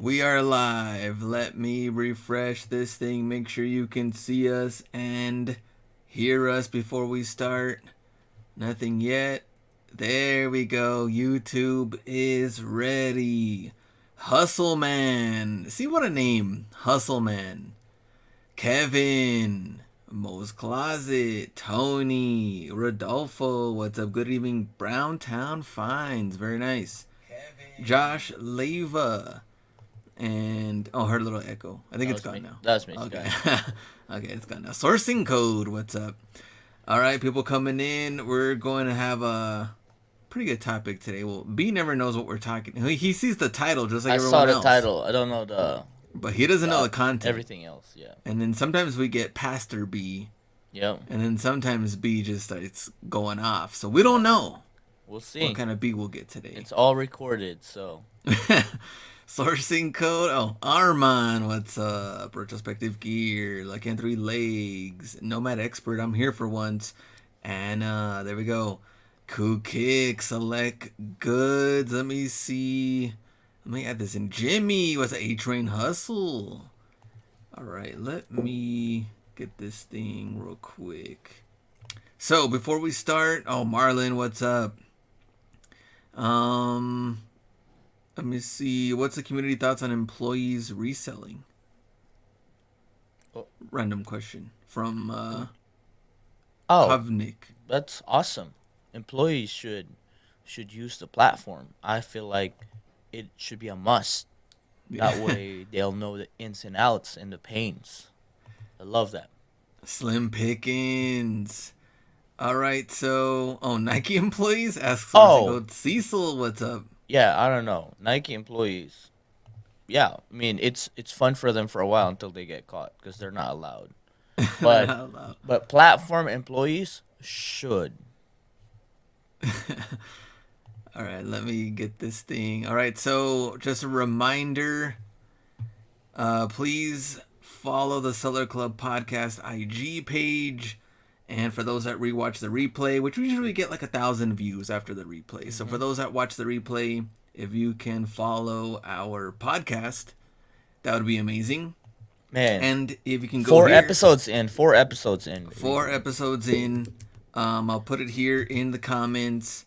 We are live. Let me refresh this thing. Make sure you can see us and hear us before we start. Nothing yet. There we go. YouTube is ready. Hustle Man. See what a name. Hustle Man. Kevin. Mo's Closet. Tony. Rodolfo. What's up? Good evening. Browntown Finds. Very nice. Kevin. Josh Leva. And her little echo. I think it's gone now. That's me. Okay. Okay, it's gone now. Sourcing code. What's up? All right, people coming in. We're going to have a pretty good topic today. Well, B never knows what we're talking. He sees the title just like everyone else. I saw the title. I don't know but he doesn't know the content. Everything else, yeah. And then sometimes we get Pastor B. Yep. And then sometimes B just starts going off. So we don't know. We'll see what kind of B we'll get today. It's all recorded, so. Sourcing code. Oh, Armand, what's up? Retrospective Gear, Lycanthropy Legs, Nomad Expert. I'm here for once. Anna, there we go. Cool Kick, Select Goods. Let me see. Let me add this in. Jimmy, what's A-Train Hustle? All right, let me get this thing real quick. So before we start, Marlon, what's up? Let me see. What's the community thoughts on employees reselling? Random question from Kovnik. That's awesome. Employees should use the platform. I feel like it should be a must. That way they'll know the ins and outs and the pains. I love that. Slim Pickens. All right, so Nike employees ask Cecil, what's up? Yeah, I don't know. Nike employees. Yeah, I mean it's fun for them for a while until they get caught because they're not allowed. But but platform employees should. All right, let me get this thing. All right, so just a reminder, please follow the Seller Club Podcast IG page. And for those that rewatch the replay, which we usually get like 1,000 views after the replay. Mm-hmm. So for those that watch the replay, if you can follow our podcast, that would be amazing. Man. And if you can go 4 episodes in. 4 episodes in. 4 episodes in. I'll put it here in the comments.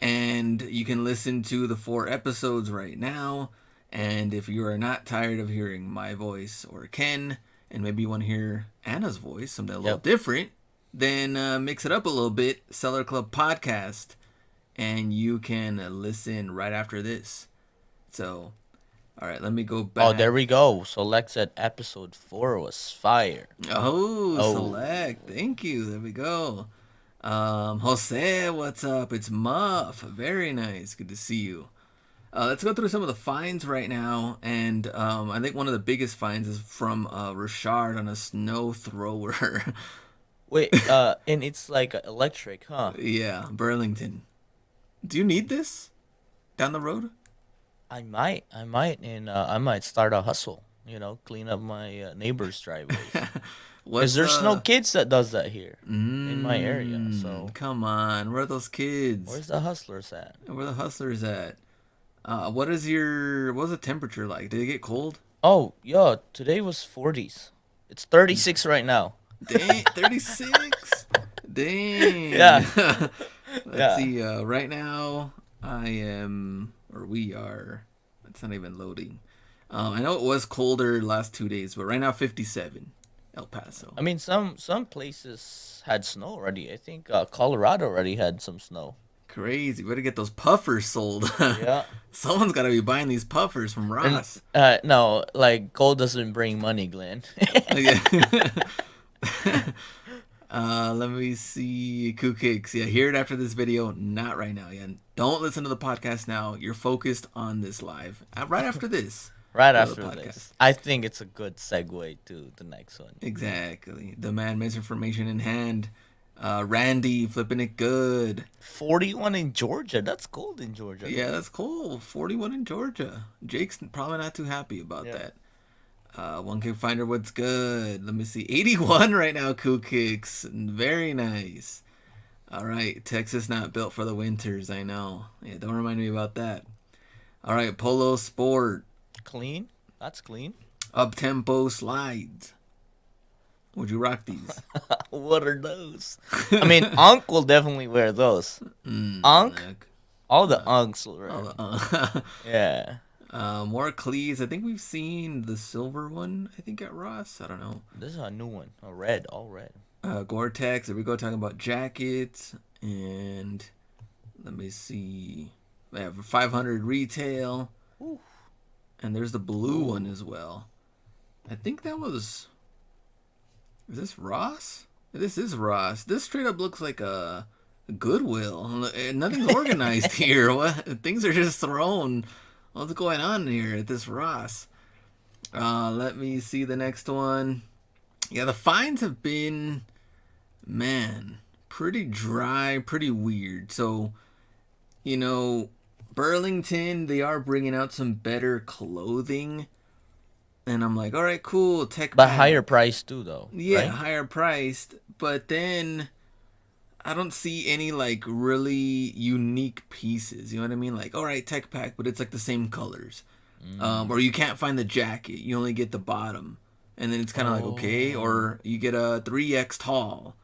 And you can listen to the 4 episodes right now. And if you are not tired of hearing my voice or Ken, and maybe you want to hear Anna's voice, something a little different, then mix it up a little bit, Seller Club Podcast, and you can listen right after this. So, all right, let me go back. Oh, there we go. Select said episode 4 was fire. Select. Thank you. There we go. Jose, what's up? It's Muff. Very nice. Good to see you. Let's go through some of the finds right now. And I think one of the biggest finds is from Richard on a snow thrower. Wait, and it's like electric, huh? Yeah, Burlington. Do you need this down the road? I might, and I might start a hustle. Clean up my neighbor's driveways. Because there's no kids that does that here in my area. So come on, where are those kids? Where's the hustlers at? Where are the hustlers at? What was the temperature like? Did it get cold? Oh, yeah, today was 40s. It's 36 right now. Dang, 36? Dang. Yeah. Let's see. Right now, we are. It's not even loading. I know it was colder the last 2 days, but right now 57, El Paso. I mean, some places had snow already. I think Colorado already had some snow. Crazy. We gotta get those puffers sold. Yeah. Someone's gotta be buying these puffers from Ross. No, like gold doesn't bring money, Glenn. Let me see. Kookicks. Yeah, hear it after this video. Not right now. Yeah, don't listen to the podcast now. You're focused on this live. Right after this. Right after this. I think it's a good segue to the next one. Exactly. The man misinformation in hand. Randy flipping it good. 41 in Georgia. That's cold in Georgia. Yeah, that's cool. 41 in Georgia. Jake's probably not too happy about that. One Kick Finder, what's good? Let me see. 81 right now, Cool Kicks. Very nice. All right. Texas not built for the winters, I know. Yeah, don't remind me about that. All right. Polo Sport. Clean. That's clean. Up tempo slides. Would you rock these? What are those? I mean, Unc will definitely wear those. Unc, Like, all the Unks will wear. oh, Yeah. more cleats. I think we've seen the silver one. I think at Ross. I don't know. This is a new one. A red, all red. Gore-Tex. There we go. Talking about jackets. And let me see. They have 500 retail. Ooh. And there's the blue one as well. I think that was. Is this Ross? This is Ross. This straight up looks like a Goodwill. Nothing's organized here. What? Things are just thrown. What's going on here at this Ross? Let me see the next one. Yeah, the finds have been, man, pretty dry, pretty weird. So, Burlington, they are bringing out some better clothing. And I'm like, all right, cool, tech But pack. higher price too, though. Yeah, right? higher priced. But then I don't see any like really unique pieces. You know what I mean? Like, all right, tech pack, but it's like the same colors. Or you can't find the jacket. You only get the bottom. And then it's kind of like, okay. Or you get a 3X tall.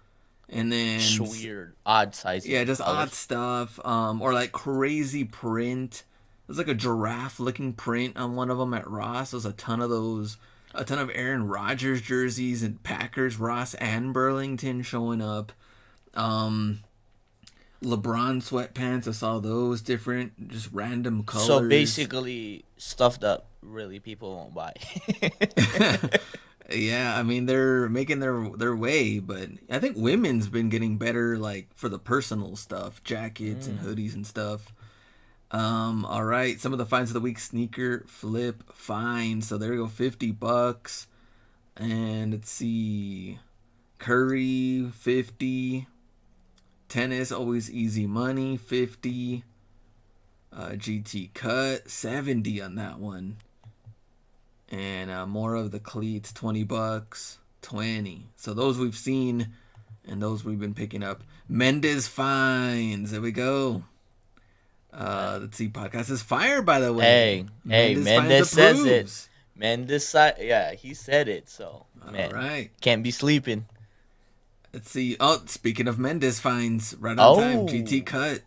And then It's weird, odd sizes. yeah, just colors. odd stuff. Or like crazy print. There's like a giraffe looking print on one of them at Ross. There's a ton of those. A ton of Aaron Rodgers jerseys and Packers, Ross and Burlington showing up. LeBron sweatpants. I saw those different, just random colors. So basically, stuff that really people won't buy. Yeah, I mean they're making their way, but I think women's been getting better, like for the personal stuff, jackets and hoodies and stuff. All right, some of the finds of the week: sneaker flip finds. So there we go, $50. And let's see, Curry 50, tennis always easy money 50, GT cut 70 on that one. And more of the cleats, $20, 20. So those we've seen, and those we've been picking up. Mendez finds. There we go. Let's see. Podcast is fire, by the way. Hey, Mendez says it. Mendez, yeah, he said it. So, man, All right. can't be sleeping. Let's see. Oh, speaking of Mendez finds, right on time. GT cut.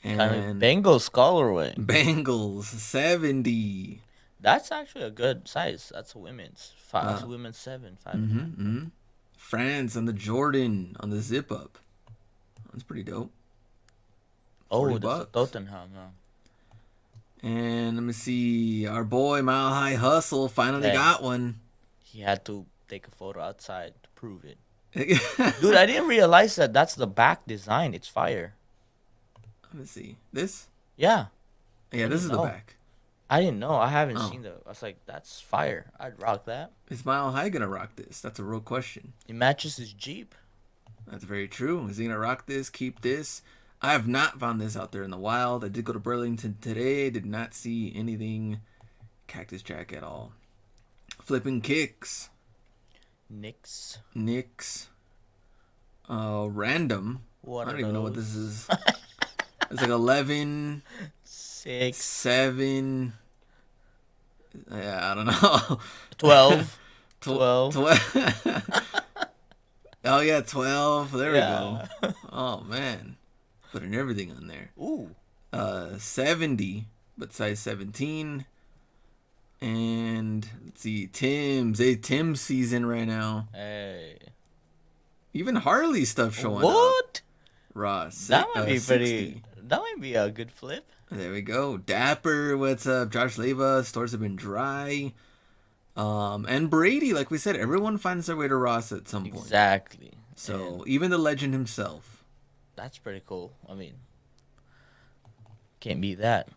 Kind of And Bengals colorway. Bengals 70. That's actually a good size. That's a women's. That's a women's 7, 5. France on the Jordan on the zip up. That's pretty dope. Oh, $40. that's a Tottenham. Huh? And let me see. Our boy Mile High Hustle finally Hey. got one. He had to take a photo outside to prove it. Let Dude, I didn't realize that that's the back design. It's fire. me see. This? Yeah, Yeah, this is the know. back. I didn't know. I haven't Oh. seen the. I was like, that's fire. I'd rock that. Is Mile High gonna rock this? That's a real question. It matches his Jeep. That's very true. Is he gonna rock this? Keep this? I have not found this out there in the wild. I did go to Burlington today. Did not see anything Cactus Jack at all. Flipping kicks. Knicks. Knicks. Random. What I don't are even know what those? this is. It's like 11, 6, 7. Yeah, I don't know. 12. 12. 12. Oh, yeah, 12. There Yeah. we go. Oh, man. Putting everything on there. Ooh. 70, but size 17. And let's see, Tim's. Hey, Tim's season right now. Hey. Even Harley stuff showing up. What? Ross. That might be 60. pretty. That might be a good flip. There we go. Dapper, what's up? Josh Leva, stores have been dry. And Brady, like we said, everyone finds their way to Ross at some point. Exactly. So And even the legend himself. that's pretty cool. I mean, can't beat that.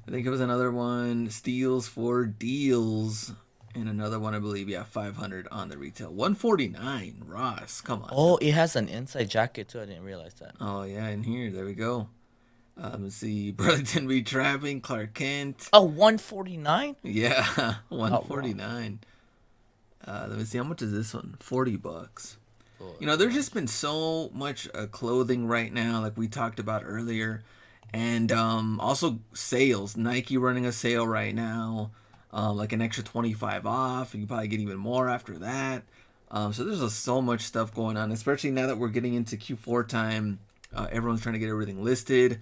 I think it was another one, Steals for Deals. And another one, I believe, yeah, 500 on the retail. 149, Ross. Come on. Oh, it has an inside jacket too. I didn't realize that. Oh, yeah, in here. There we go. Let's see. Burlington Retrapping, Clark Kent. Oh, 149? Yeah, 149. Let me see. How much is this one? $40. You know, there's just been so much clothing right now, like we talked about earlier. And also sales. Nike running a sale right now, like an extra 25 off. You can probably get even more after that. So there's so much stuff going on, especially now that we're getting into Q4 time. Everyone's trying to get everything listed,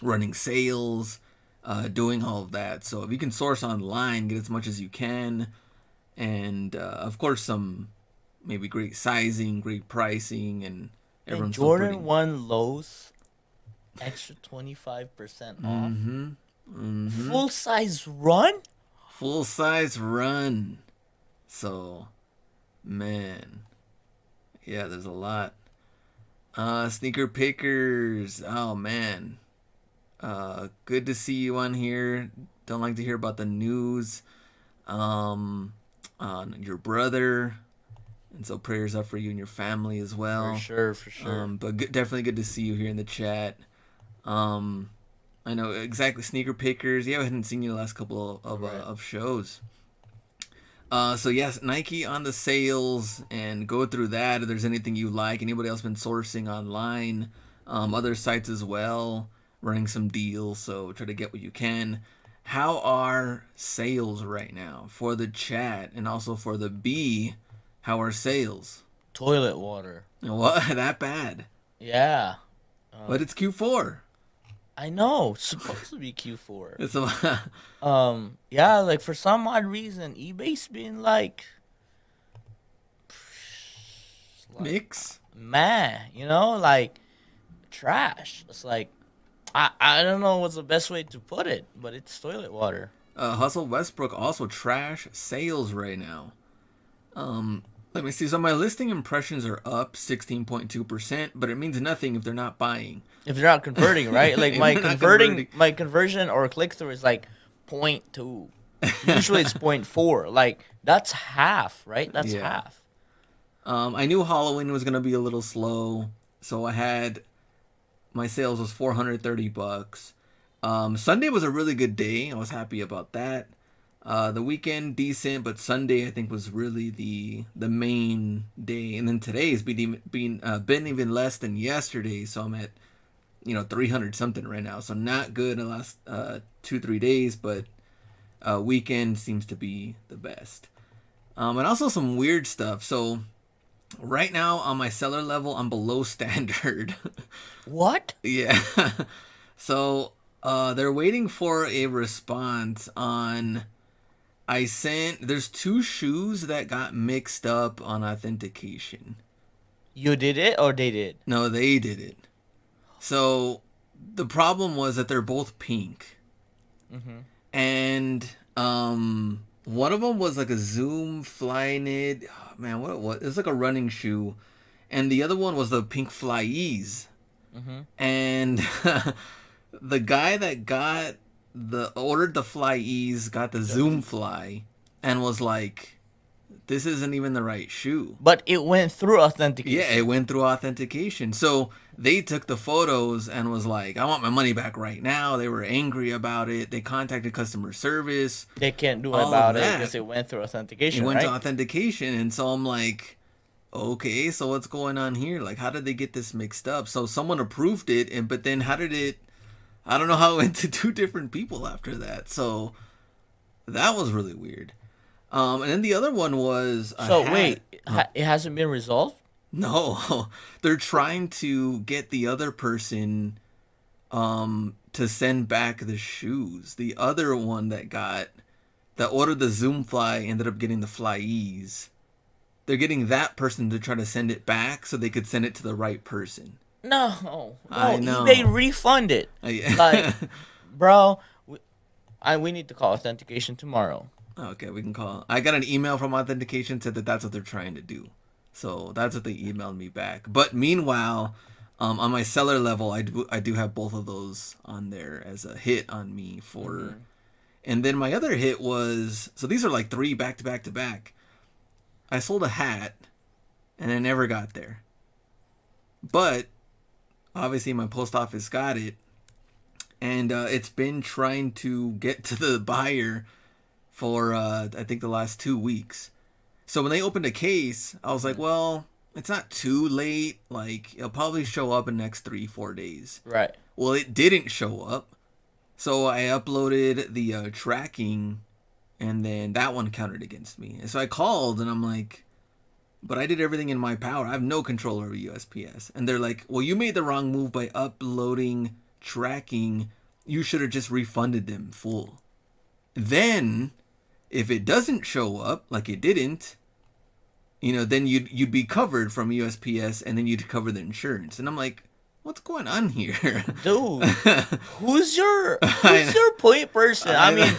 running sales, doing all of that. So if you can source online, get as much as you can, and of course some maybe great sizing, great pricing, and And everyone's still pretty. Jordan 1 Lows extra 25% off. Full size run? Full size run. So man, yeah, there's a lot. Sneaker pickers. Oh man. Good to see you on here. Don't like to hear about the news. Um, on your brother, and so prayers up for you and your family as For well. sure, for sure. But definitely good to see you here in the chat. Um, I know exactly sneaker pickers. Yeah, I hadn't seen you the last couple Right. of shows. So yes, Nike on the sales, and go through that. If there's anything you like, anybody else been sourcing online, other sites as well, running some deals. So try to get what you can. How are sales right now for the chat and also for the B? How are sales? Toilet water. What that bad? Yeah. But Um, it's Q4. I know. It's supposed to be Q4. It's a Yeah, like for some odd reason, eBay's been like mix. man, like trash. It's like I don't know what's the best way to put it, but it's toilet water. Hustle Westbrook also trash sales right now. Let me see. So my listing impressions are up 16.2%, but it means nothing if they're not buying. If they're not converting, right? Like If they're not converting. my conversion or click through is like point 0.2. Usually it's point 0.4. Like that's half, right? That's Yeah. half. I knew Halloween was gonna be a little slow, so I had my sales was $430. Sunday was a really good day. I was happy about that. The weekend decent, but Sunday I think was really the main day. And then today's been even less than yesterday, so I'm at 300 something right now. So not good in the last 2 3 days, but weekend seems to be the best. And also some weird stuff. So right now on my seller level, I'm below standard. What? Yeah. So they're waiting for a response on. I sent. There's two shoes that got mixed up on authentication. You did it or they did? No, they did it. So the problem was that they're both pink, Mhm. and one of them was like a Zoom Flyknit. Oh, man, what it was? It was like a running shoe, and the other one was the pink Flyees. Mhm. And the guy that got the ordered the Flyees got the Zoom Fly, and was like, "This isn't even the right shoe." But it went through Yeah, authentication. it went through authentication. So they took the photos and was like, "I want my money back right now." They were angry about it. They contacted customer service. They can't do All of about it that. because it went through It authentication, went to right? authentication, and so I'm like, okay, so what's going on here? Like, how did they get this mixed up? So someone approved it, and but then how did it? I don't know how it went to two different people after that. So that was really weird. And then the other one was a So hat. wait, it hasn't been resolved? No, they're trying to get the other person to send back the shoes. The other one that ordered the Zoom Fly ended up getting the Flyees. They're getting that person to try to send it back so they could send it to the right person. No, I no. eBay know. refunded. Like, Okay, bro, we need to call authentication tomorrow. we can call. I got an email from Authentication said that that's what they're trying to do. So that's what they emailed me back. But meanwhile, on my seller level, I do have both of those on there as a hit on me for. Hmm. And then my other hit was, so these are like three back to back to back. I sold a hat and I never got there. But obviously my post office got it, and it's been trying to get to the buyer for I think the last 2 weeks. So when they opened a case, I was like, well, it's not too late. Like it'll probably show up in the next 3 4 days. Right. Well, it didn't show up. So I uploaded the tracking, and then that one counted against me. And so I called, and I'm like, but I did everything in my power. I have no control over USPS. And they're like, well, you made the wrong move by uploading tracking. You should have just refunded them full. Then, if it doesn't show up, like it didn't, then you'd be covered from USPS, and then you'd cover the insurance. And I'm like, what's going on here? Dude, who's your point person? I mean,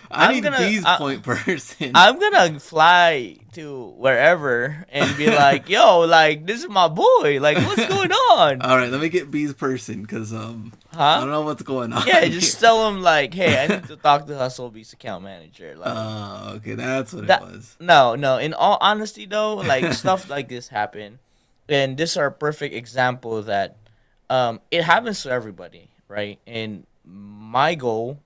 I I'm need B's gonna point person. I'm gonna fly to wherever and be like, yo, like this is my boy. Like, what's going on? All right, let me get B's person because I Huh? don't know what's going on. Yeah, just tell him like, hey, I need to talk to Hustlebee's account manager. Like, Okay, that's what that. it was. No, no. In all honesty, though, like stuff like this happen, and this are a perfect example that it happens to everybody, right? And my goal,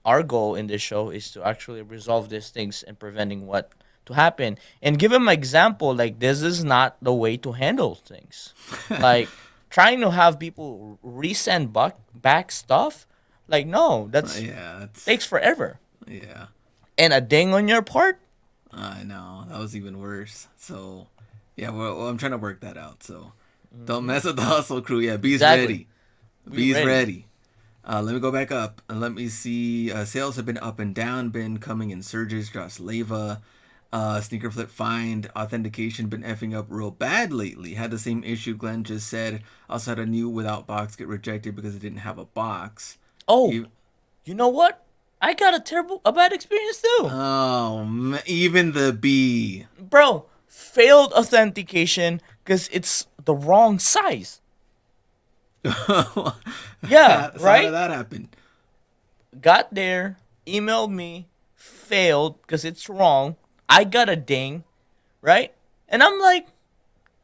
our goal in this show is to actually resolve these things and preventing what to happen and give them an example. Like, this is not the way to handle things. Like, trying to have people resend back stuff, like, no, that's Yeah, takes forever. yeah. And a ding on your part. I know that was even worse. So, yeah, well, I'm trying to work that out. So, don't mess with the hustle crew. Yeah, B's Exactly. ready. B's ready. Let me go back up and let me see. Sales have been up and down, been coming in surges. Josh Leva, Sneaker Flip Find, Authentication been effing up real bad lately. Had the same issue Glenn just said. Also had a new without box get rejected because it didn't have a box. Oh, You- you know what? I got a bad experience too. Even the B. Bro, failed authentication because it's the wrong size. Yeah, So how right? did that happen? Got there, emailed me, failed because it's wrong. I got a ding, right? And I'm like,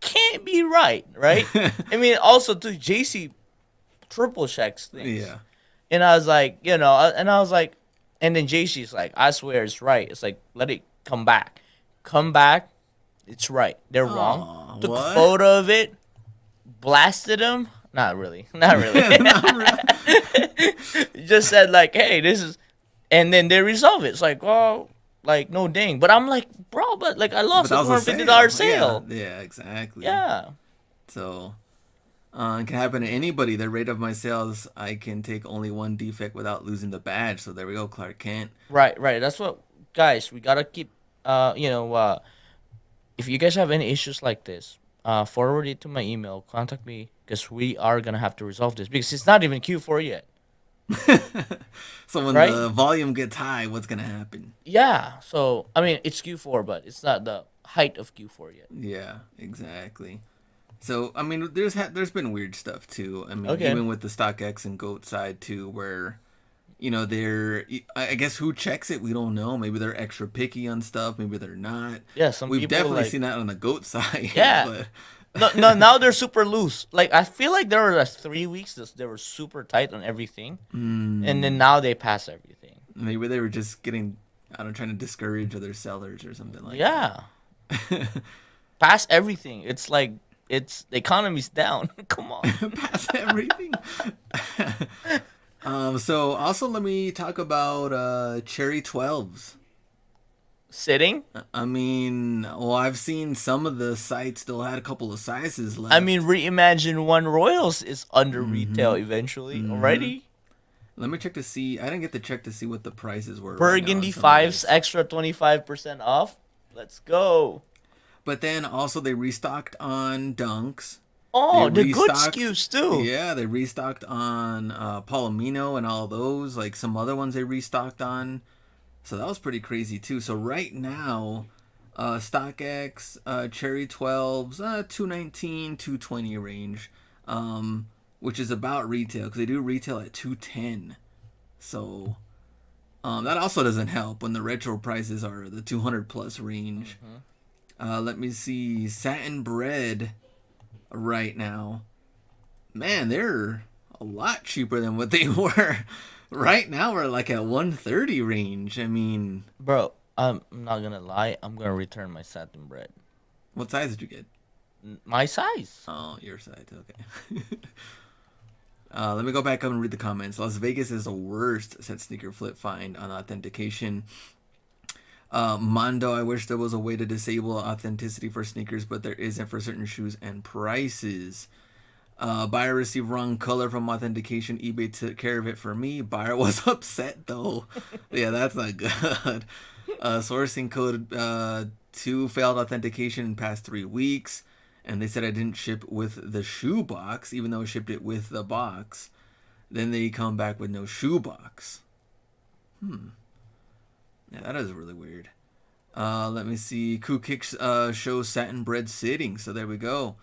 can't be right? I mean, also to JC triple checks things. Yeah. And I was like, and I was like, and then JC's like, I swear it's right. It's like, let it come back. Come back. It's right. They're wrong. Aw, Took what? a photo of it, blasted them. Not really. Not really. Just said like, hey, this is, and then they resolve it. It's like, well, like no ding. But I'm like, bro, but like I lost But a that was a $250 sale. Yeah, exactly. Yeah. So, it can happen to anybody. The rate of my sales, I can take only one defect without losing the badge. So there we go, Clark Kent. Right. That's what, guys. We gotta keep. If you guys have any issues like this, forward it to my email. Contact me because we are gonna have to resolve this because it's not even Q4 yet. So when Right? the volume gets high, what's gonna happen? Yeah. So I mean, it's Q4, but it's not the height of Q4 yet. Yeah, exactly. So I mean, there's been weird stuff too. I mean, Okay. even with the StockX and Goat side too, where they're, I guess, who checks it, we don't know. Maybe they're extra picky on stuff. Maybe they're not. Yeah. Some We've people definitely like. seen that on the Goat side. Yeah. But No, now they're super loose. Like I feel like there were like 3 weeks that they were super tight on everything, and then now they pass everything. maybe they were just getting, I don't know, trying to discourage other sellers or something like Yeah, that. pass everything. It's like the economy's down. Come on. Pass everything. So also let me talk about Cherry 12s. Sitting. I mean, well, I've seen some of the sites still had a couple of sizes left. I mean, Reimagine One Royals is under retail eventually already. Let me check to see. I didn't get to check to see what the prices were. Burgundy right now on some of fives these. extra 25% off. Let's go. But then also they restocked on Dunks. Oh, They the good restocked- SKUs too. Yeah, they restocked on Palomino and all those. Like some other ones they restocked on. So that was pretty crazy too. So right now, StockX, Cherry 12s, 219, 220 range, which is about retail because they do retail at 210. So that also doesn't help when the retro prices are the 200 plus range. Let me see, Satin Bread right now. Man, they're a lot cheaper than what they were. Right now we're like at 130 range. I mean, Bro, I'm not gonna lie. I'm gonna return my satin bread. what size did you get? My size. Oh, your size. Okay. Let me go back up and read the comments. Las Vegas is the worst, said Sneaker Flip Find on authentication. Mondo, I wish there was a way to disable authenticity for sneakers, but there isn't for certain shoes and prices. Buyer received wrong color from authentication. eBay took care of it for me. Buyer was upset though. Yeah, that's not good. Sourcing code 2 failed authentication in past 3 weeks. And they said I didn't ship with the shoe box, even though I shipped it with the box. Then they come back with no shoe box. Yeah, that is really weird. Let me see. Coup Kicks shows satin bread sitting. So there we go.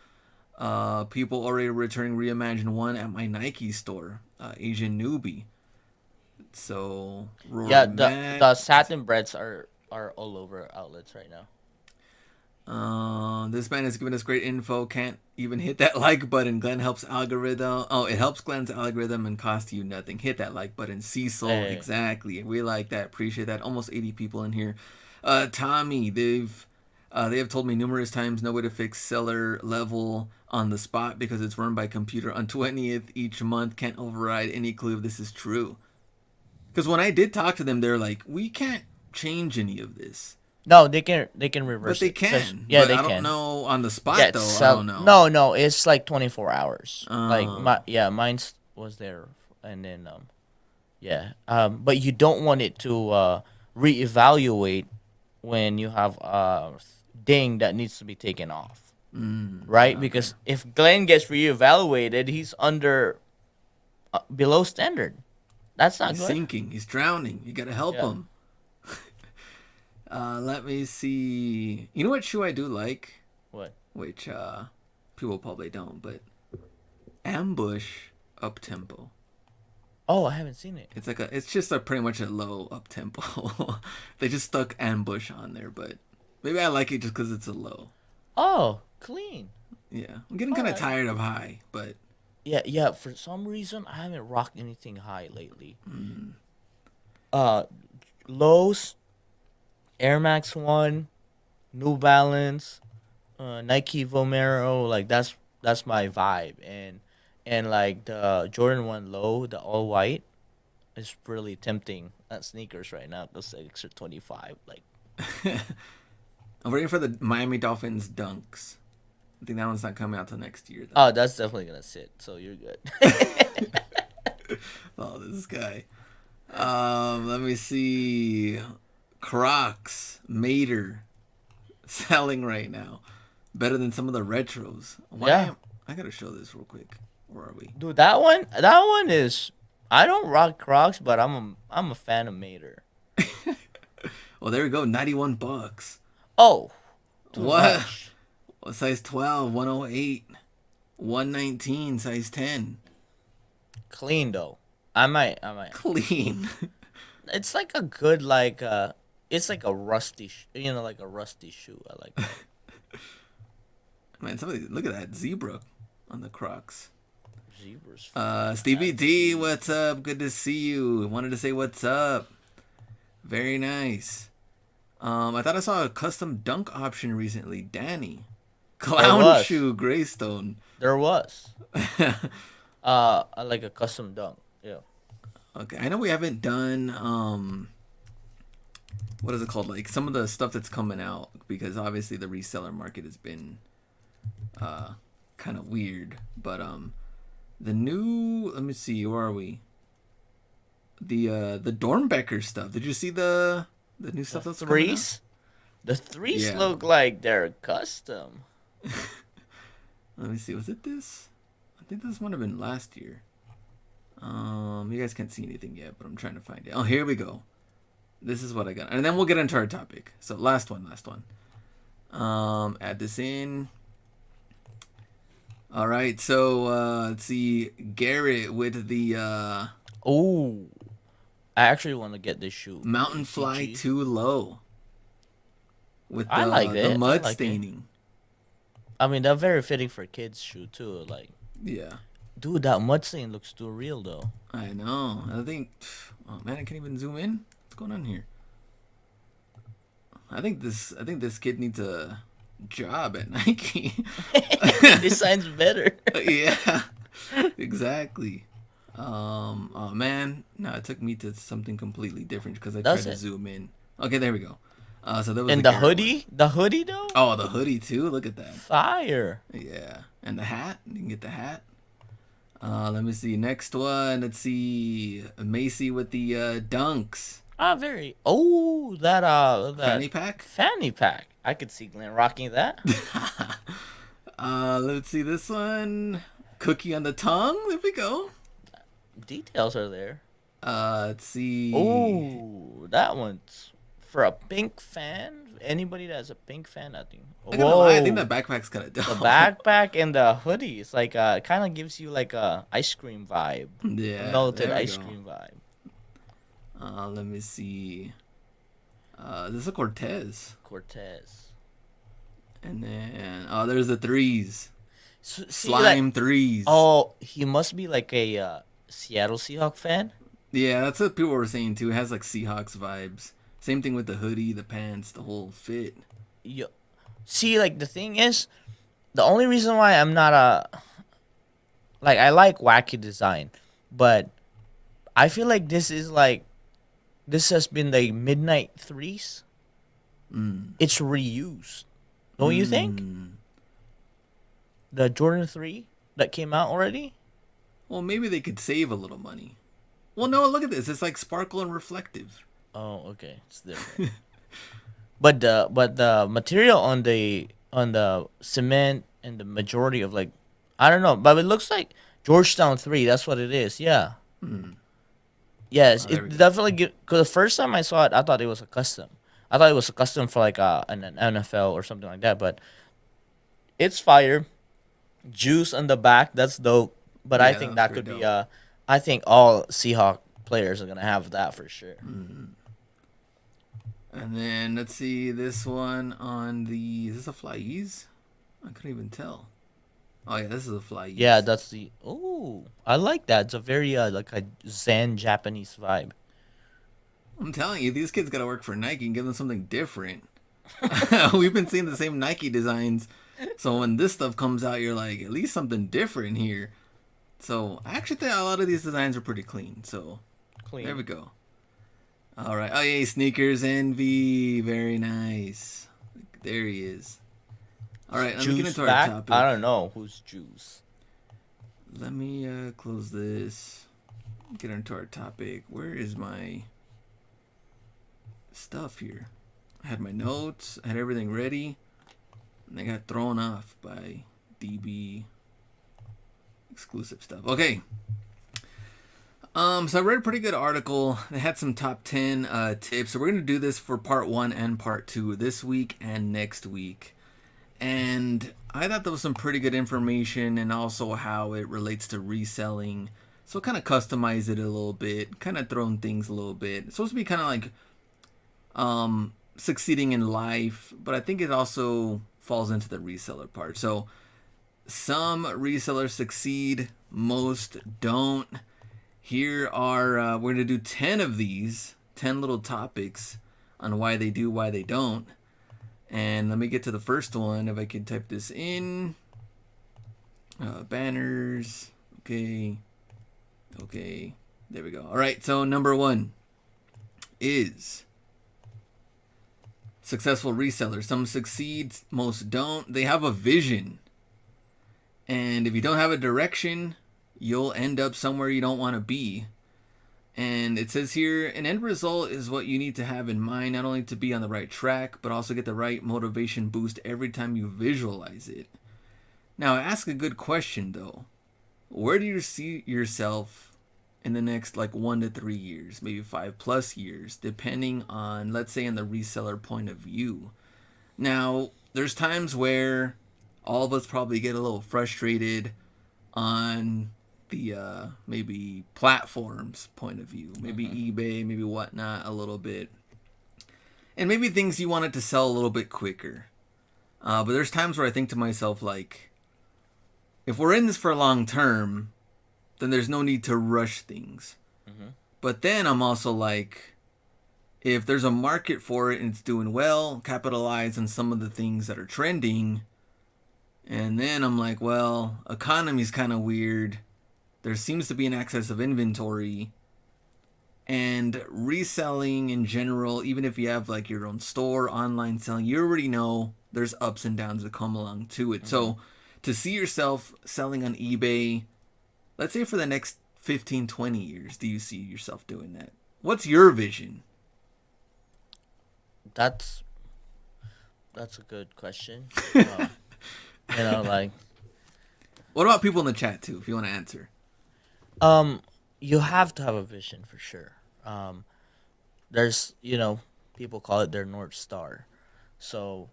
People already returning Reimagine 1 at my Nike store. Asian newbie. So Yeah, the satin breads are all over outlets right now. This man has given us great info. Can't even hit that like button. Glenn helps algorithm. Oh, it helps Glenn's algorithm and costs you nothing. Hit that like button. Cecil, Hey. exactly. We like that. Appreciate that. Almost 80 people in here. Tommy, they have told me numerous times no way to fix seller level on the spot because it's run by computer on 20th each month. Can't override any clue if this is true. Because when I did talk to them, they're like, we can't change any of this. No, they can reverse But they it. 'Cause- can. Yeah, But they I don't can. know on the spot Yeah, though. I so don't know. no, it's like 24 hours. Like Oh. mine was there, and then but you don't want it to reevaluate when you have a ding that needs to be taken off, right? Because if Glenn gets reevaluated, he's under below standard. That's not He's good. sinking. He's drowning. You gotta help Yeah. him. Let me see. You know what shoe I do like? What? Which people probably don't, but Ambush up tempo. Oh, I haven't seen it. It's just a pretty much a low up tempo. They just stuck Ambush on there, but maybe I like it just because it's a low. Oh, clean. Yeah, I'm getting kind of Alright. tired of high, but Yeah. For some reason, I haven't rocked anything high lately. Lows, Air Max 1, New Balance, Nike Vomero, like that's my vibe, and like the Jordan 1 Low, the all white, is really tempting at sneakers right now. Those extra 25, like I'm waiting for the Miami Dolphins dunks. I think that one's not coming out till next year though. oh, that's definitely gonna sit. So you're good. Oh, this guy. Let me see. Crocs, Mater, selling right now. Better than some of the retros. Yeah. I gotta show this real quick. Where are we? Dude, that one is. I don't rock Crocs, but I'm a fan of Mater. Well, there we go. $91. Oh, too What? much. Size 12, 108, 119, size 10. Clean though. I might. Clean. It's like a good it's like a rusty, like a rusty shoe. I like that. Man, look at that zebra on the Crocs. Zebras. Stevie D, what's up? Good to see you. Wanted to say what's up. Very nice. I thought I saw a custom dunk option recently. Danny. Clown was. shoe Greystone. There was. I like a custom dunk. Yeah. Okay, I know we haven't done what is it called? Like some of the stuff that's coming out because obviously the reseller market has been kind of weird. But the new, let me see, where are we? The Dornbecker stuff. Did you see the new stuff that's coming out? Threes. The threes Yeah. look like they're custom. Let me see. Was it this? I think this might have been last year. You guys can't see anything yet, but I'm trying to find it. Oh, here we go. This is what I got, and then we'll get into our topic. So last one. Add this in. All right. So let's see. Garrett with the Oh, I actually want to get this shoe. Mountain Fly ACG. Too Low. With the, I like it. the mud I like it. staining. I mean, they're very fitting for kids' shoe too. Like, Yeah. dude, that mud stain looks too real though. I know. I think. Oh man, I can't even zoom in. What's going on here? I think this kid needs a job at Nike. This sign's better. Yeah. Exactly. Oh man, no, it took me to something completely different because I tried Does to it? zoom in. Okay, there we go. So that was the And the Garrett one. hoodie though, Oh, the hoodie too. Look at that. fire. Yeah, and the hat. You can get the hat. Let me see. Next one. Let's see. Macy with the dunks. Ah, very. Oh, that Fanny pack. fanny pack. I could see Glenn rocking that. Let's see this one. Cookie on the tongue. There we go. Details are there. Let's see. Oh, that one's for a pink fan. Anybody that's a pink fan, I think. I gotta lie. I think Whoa, that backpack's kind of the dope. backpack and the hoodie. It's like kind of gives you like a ice cream vibe, a Yeah, melted there we ice go. cream vibe. Let me see. This is a Cortez. Cortez. And then, oh, there's the threes. See, like, Slime threes. oh, he must be like a Seattle Seahawk fan. Yeah, that's what people were saying too. It has like Seahawks vibes. Same thing with the hoodie, the pants, the whole fit. Yo, see, like the thing is, the only reason why I'm not a like I like wacky design, but I feel like this has been the midnight threes. Mm. It's reused, don't you think? Mm. The Jordan 3 that came out already. Well, maybe they could save a little money. Well, no, look at this. It's like sparkle and reflective. Oh, okay, it's different. But the material on the cement and the majority of like I don't know, but it looks like Georgetown 3. That's what it is. Yeah. Mm. Yes, Oh, there we it go. definitely because the first time I saw it, I thought it was a custom. I thought it was a custom for like an NFL or something like that. But it's fire. Juice on the back, that's dope. But I Yeah, think that's that pretty could be dope. I think all Seahawk players are gonna have that for sure. Mm. And then let's see this one on the. Is this a Flyeze? I couldn't even tell. Oh yeah, this is a Yeah, Flyeze. that's the oh, I like that. It's a very like a Zen Japanese vibe. I'm telling you, these kids gotta work for Nike and give them something different. We've been seeing the same Nike designs, so when this stuff comes out, you're like, at least something different here. So I actually think a lot of these designs are pretty clean. So there Clean. we go. All right. Oh yeah, sneakers envy, very nice. There he is. All right, let me get Juice into our back? I topic. don't know who's Juice. Let me close this. Get into our topic. Where is my stuff here? I had my notes. I had everything ready. And they got thrown off by DB exclusive stuff. Okay. So I read a pretty good article. They had some top 10 tips. So we're going to do this for part 1 and part 2 this week and next week. And I thought there was some pretty good information and also how it relates to reselling. So kind of customize it a little bit, kind of thrown things a little bit. It's supposed to be kind of like succeeding in life, but I think it also falls into the reseller part. So some resellers succeed, most don't. Here are we're gonna do 10 of these, 10 little topics on why they do, why they don't. And let me get to the first one. If I can type this in, banners. Okay, okay, there we go. All right. So number 1 is successful resellers. Some succeed, most don't. They have a vision, and if you don't have a direction, you'll end up somewhere you don't want to be. And it says here, an end result is what you need to have in mind, not only to be on the right track, but also get the right motivation boost every time you visualize it. Now, ask a good question though. Where do you see yourself in the next like 1 to 3 years, maybe 5+ years, depending on, let's say, in the reseller point of view? Now, there's times where all of us probably get a little frustrated on the maybe platforms point of view, maybe Hmm. eBay, maybe whatnot, a little bit, and maybe things you wanted to sell a little bit quicker. But there's times where I think to myself, like, if we're in this for a long term, then there's no need to rush things. Hmm. But then I'm also like, if there's a market for it and it's doing well, capitalize on some of the things that are trending. And then I'm like, well, economy's kind of weird. there seems to be an excess of inventory, and reselling in general, even if you have like your own store, online selling, you already know there's ups and downs that come along to it. Mm-hmm. So to see yourself selling on eBay, let's say for the next 15, 20 years, do you see yourself doing that? What's your vision? That's that's a good question. Like What about people in the chat too, if you want to answer? um, you have to have a vision for sure. Um, there's people call it their north star. So,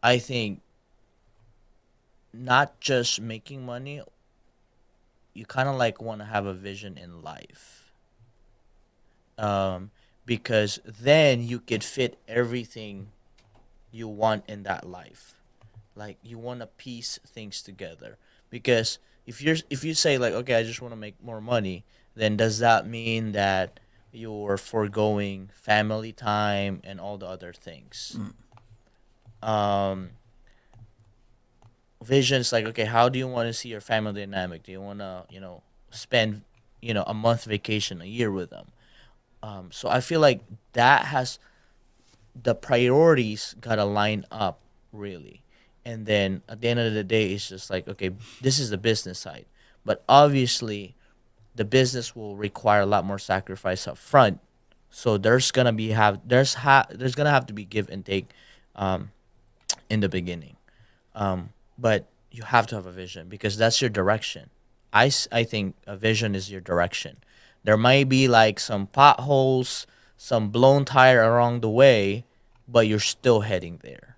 I think not just making money, you kind of like want to have a vision in life. Um, because then you could fit everything you want in that life. Like you want to piece things together. Because if you say like, okay, I just want to make more money, then does that mean that you're foregoing family time and all the other things? Mm. Um, Visions like, okay, how do you want to see your family dynamic? Do you want to spend a month vacation a year with them? So I feel like that has the priorities gotta line up really, and then at the end of the day, it's just like, okay, this is the business side, but obviously the business will require a lot more sacrifice up front. So there's gonna have to be give and take um, in the beginning. But you have to have a vision because that's your direction. I think a vision is your direction. There might be like some potholes, some blown tire along the way, but you're still heading there.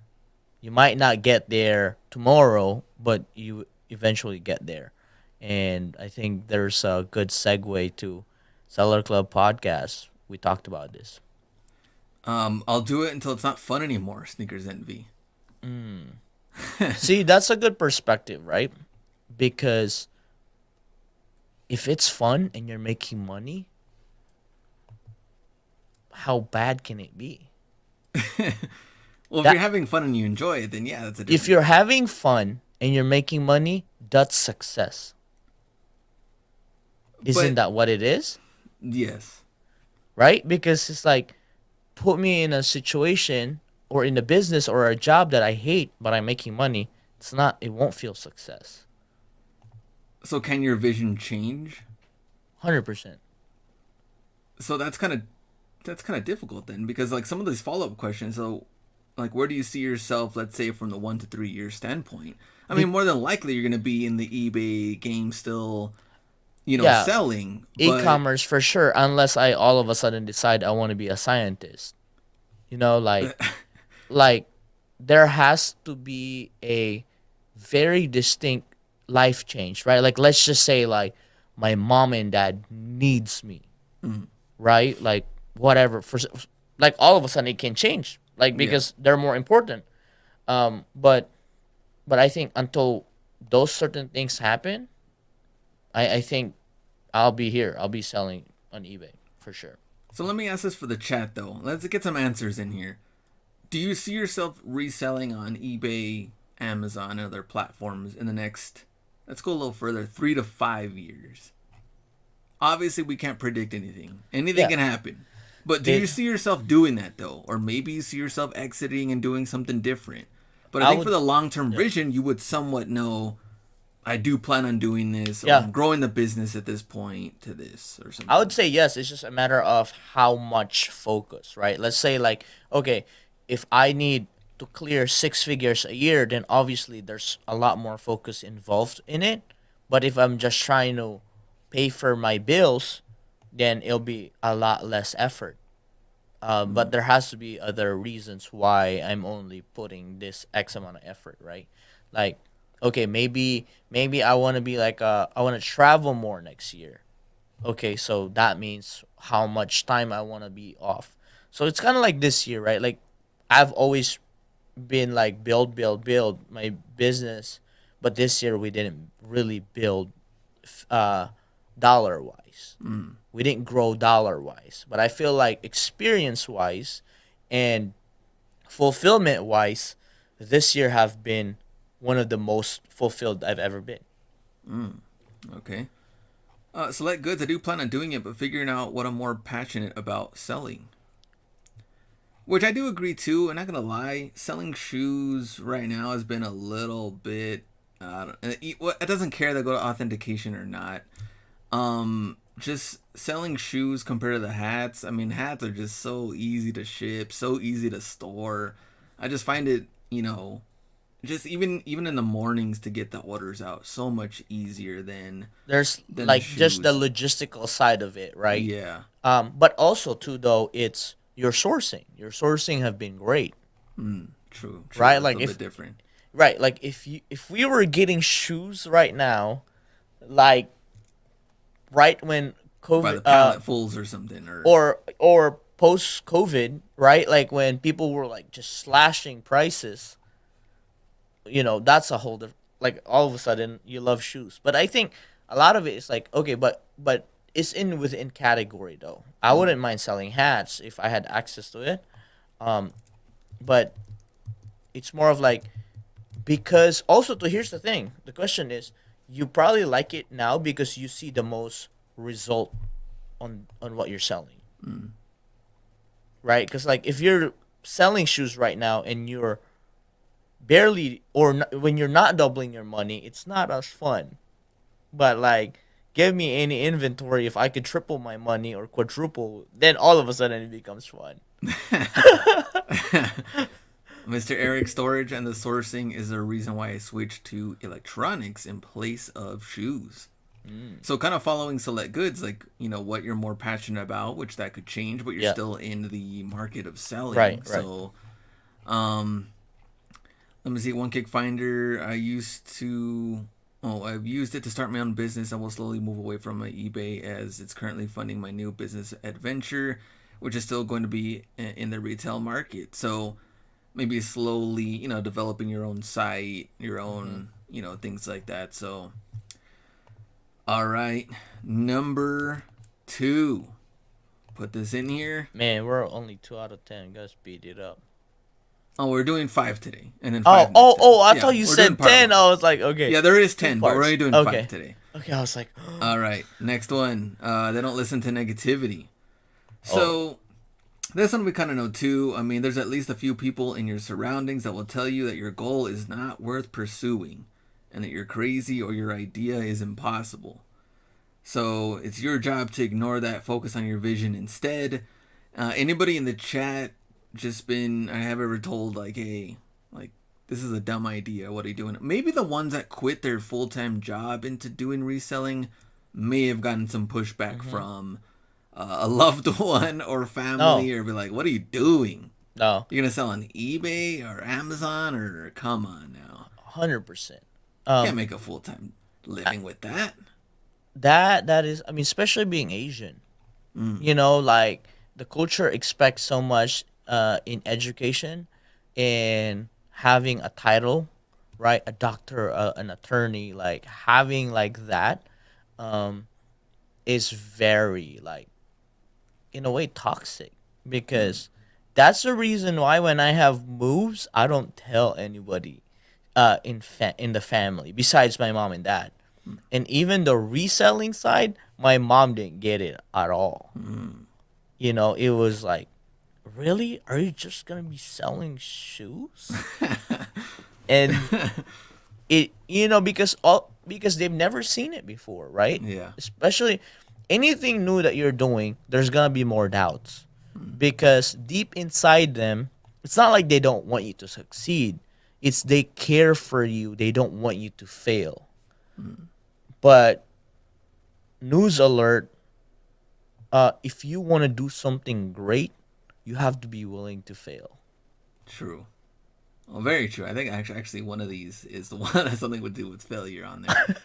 You might not get there tomorrow, but you eventually get there. And I think there's a good segue to Seller Club podcast. We talked about this. I'll do it until it's not fun anymore. Sneakers envy. See, that's a good perspective, right? Because if it's fun and you're making money, how bad can it be? Well, if That you're having fun and you enjoy it, then yeah, that's a if different. you're having fun and you're making money, that's success. Isn't But that what it is? yes. Right? Because it's like put me in a situation or in a business or a job that I hate but I'm making money. It won't feel success. So can your vision change? 100%. So that's kind of difficult then, because like some of these follow up questions. So, like, where do you see yourself? Let's say from the 1 to 3 year standpoint. I mean, Be- more than likely you're going to be in the eBay game still, yeah, selling. But e-commerce for sure unless I all of a sudden decide I want to be a scientist. You know, like there has to be a very distinct life change, right? Like let's just say like my mom and dad needs me, right? Like whatever like all of a sudden it can change, like yeah. because they're more important. But I think until those certain things happen, I think I'll be here. I'll be selling on eBay for sure. So let me ask this for the chat though. Let's get some answers in here. Do you see yourself reselling on eBay, Amazon, and other platforms in the next, let's go a little further, 3 to 5 years? Obviously, we can't predict anything. Anything Yeah. can happen. But do It, you see yourself doing that though? Or maybe you see yourself exiting and doing something different. But I I think for would. the long term Yeah. vision, you would somewhat know, I do plan on doing this, or Yeah. I'm growing the business at this point to this, or I would something. say yes. It's just a matter of how much focus, right? Let's say like, okay, if I need to clear 6 figures a year, then obviously there's a lot more focus involved in it. But if I'm just trying to pay for my bills, then it'll be a lot less effort. But there has to be other reasons why I'm only putting this X amount of effort, right? Like, okay, maybe I want to be like I want to travel more next year. Okay, so that means how much time I want to be off. So it's kind of like this year, right? Like I've always been like build my business, but this year we didn't really build uh dollar wise. We didn't grow dollar wise, but I feel like experience wise and fulfillment wise, this year have been one of the most fulfilled I've ever been. Okay. Select goods, I do plan on doing it, but figuring out what I'm more passionate about selling. Which I do agree too. I'm not gonna lie, selling shoes right now has been a little bit. It doesn't care that I go to authentication or not. Just selling shoes compared to the hats. I mean, hats are just so easy to ship, so easy to store. I just find it, just even in the mornings to get the orders out so much easier There's than the like just the shoes. logistical side of it, right? Yeah. But also too though, it's your sourcing. Your sourcing have been great, True. right? That's a Like little bit different. if we were getting shoes right now, like right when By COVID the pallet fulls or something, or or post COVID, right? Like when people were like just slashing prices, that's a whole different. Like all of a sudden, you love shoes, but I think a lot of it is like okay, but it's in within category though. I wouldn't mind selling hats if I had access to it, um, but it's more of like because also to here's the thing. The question is, you probably like it now because you see the most result on what you're selling, right? Because like if you're selling shoes right now and you're barely when you're not doubling your money, it's not as fun. But like, give me any inventory if I could triple my money or quadruple, then all of a sudden it becomes fun. Mr. Eric, storage and the sourcing is the reason why I switched to electronics in place of shoes. So kind of following select goods, like, what you're more passionate about, which that could change, but you're Yeah. still in the market of selling. Right. So, um, let me see. One Kick Finder, I've used it to start my own business. I will slowly move away from my eBay as it's currently funding my new business adventure, which is still going to be in the retail market. So maybe slowly, developing your own site, your own, things like that. So, all right, number 2. Put this in here. Man, we're only 2 out of 10. Guys, speed it up. Oh, we're doing 5 today, and then Oh, 5 next time. I Yeah, thought you we're said doing part 10. one. I was like, okay. Yeah, there is 10, but we're parts. only doing Okay. 5 today. Okay, I was like, All right, next one. They don't listen to negativity. So this one we kind of know too. I mean, there's at least a few people in your surroundings that will tell you that your goal is not worth pursuing, and that you're crazy or your idea is impossible. So it's your job to ignore that, focus on your vision instead. Anybody in the chat I have ever told like, hey, like this is a dumb idea. What are you doing? Maybe the ones that quit their full-time job into doing reselling may have gotten some pushback from a loved one or family, or be like, what are you doing? no, You're gonna sell on eBay or Amazon, or come on now. 100%. Can't make a full-time living with that. That is, I mean, especially being Asian, like the culture expects so much in education and having a title, right? A doctor, an attorney, like having like that is very like in a way toxic because that's the reason why when I have moves, I don't tell anybody in the family besides my mom and dad. And even the reselling side, my mom didn't get it at all. It was like, really? Are you just gonna be selling shoes? And because they've never seen it before, right? Yeah. Especially anything new that you're doing, there's gonna be more doubts because deep inside them, it's not like they don't want you to succeed. It's they care for you. They don't want you to fail. But news alert, if you want to do something great, you have to be willing to fail. True. Well, very true. I think actually one of these is the one that has something to do with failure on there.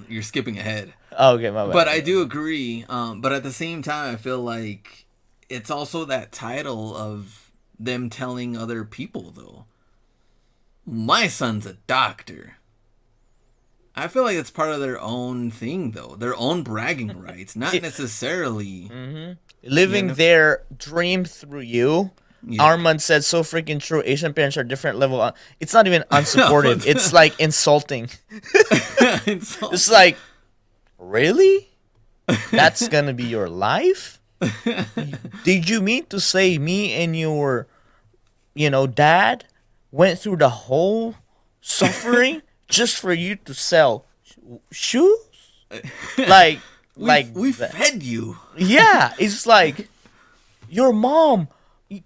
You're skipping ahead. Oh, okay, my bad. But I do agree. But at the same time, I feel like it's also that title of them telling other people, though. My son's a doctor. I feel like it's part of their own thing, though. Their own bragging rights. Not necessarily. Living their dream through you. Yeah. Armand said so freaking true. Asian parents are different level. It's not even unsupportive. It's like insulting. It's like, Really? That's gonna be your life? Did you mean to say me and your, dad went through the whole suffering just for you to sell shoes? Like, We that. fed you. Yeah, it's like your mom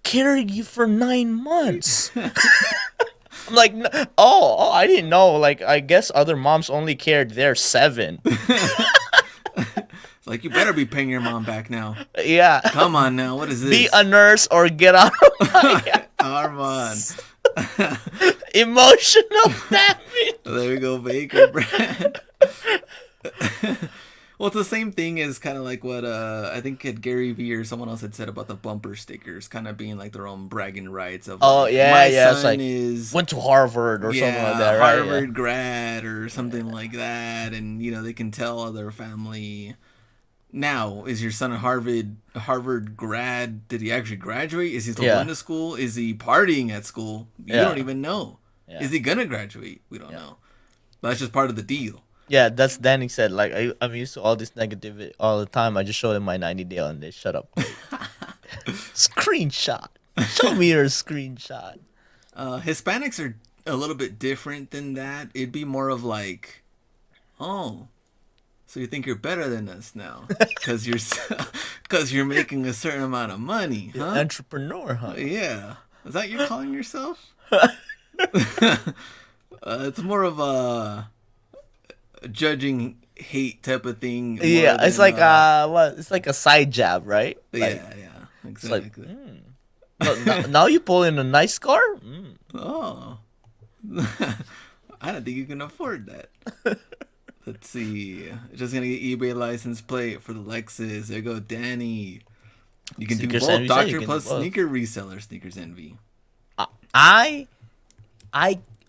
carried you for 9 months. I'm like, I didn't know. Like, I guess other moms only cared their 7. It's like, you better be paying your mom back now. Yeah. Come on now, what is Be this? a nurse or get out of my Armand. emotional damage. There we go, Baker Brand. Well, it's the same thing as kind of like what I think Gary Vee or someone else had said about the bumper stickers, kind of being like their own bragging rights of. Oh Like, yeah, my yeah. It's son like is went to Harvard or something like that, right? Harvard Yeah. grad or something like that, and they can tell other family. Now, is your son a Harvard grad? Did he actually graduate? Is he still Yeah. going to school? Is he partying at school? You Yeah. don't even know. Yeah. Is he gonna graduate? We don't know. That's just part of the deal. Yeah, that's Danny said. Like, I'm used to all this negativity all the time. I just showed them my 90-day and they shut up. Screenshot. Show me your screenshot. Hispanics are a little bit different than that. It'd be more of like, oh, so you think you're better than us now because you're making a certain amount of money, huh? Entrepreneur, huh? Yeah, is that you're calling yourself? It's more of a judging hate type of thing. more Yeah, it's than, like what? It's like a side jab, right? Like, yeah, it's like, exactly. now you pull in a nice car. Oh, I don't think you can afford that. Let's see. Just gonna get eBay license plate for the Lexus. There you go, Danny. You can Sneakers do both. Envy said you Doctor can plus do both. sneaker reseller. Sneakers Envy. I,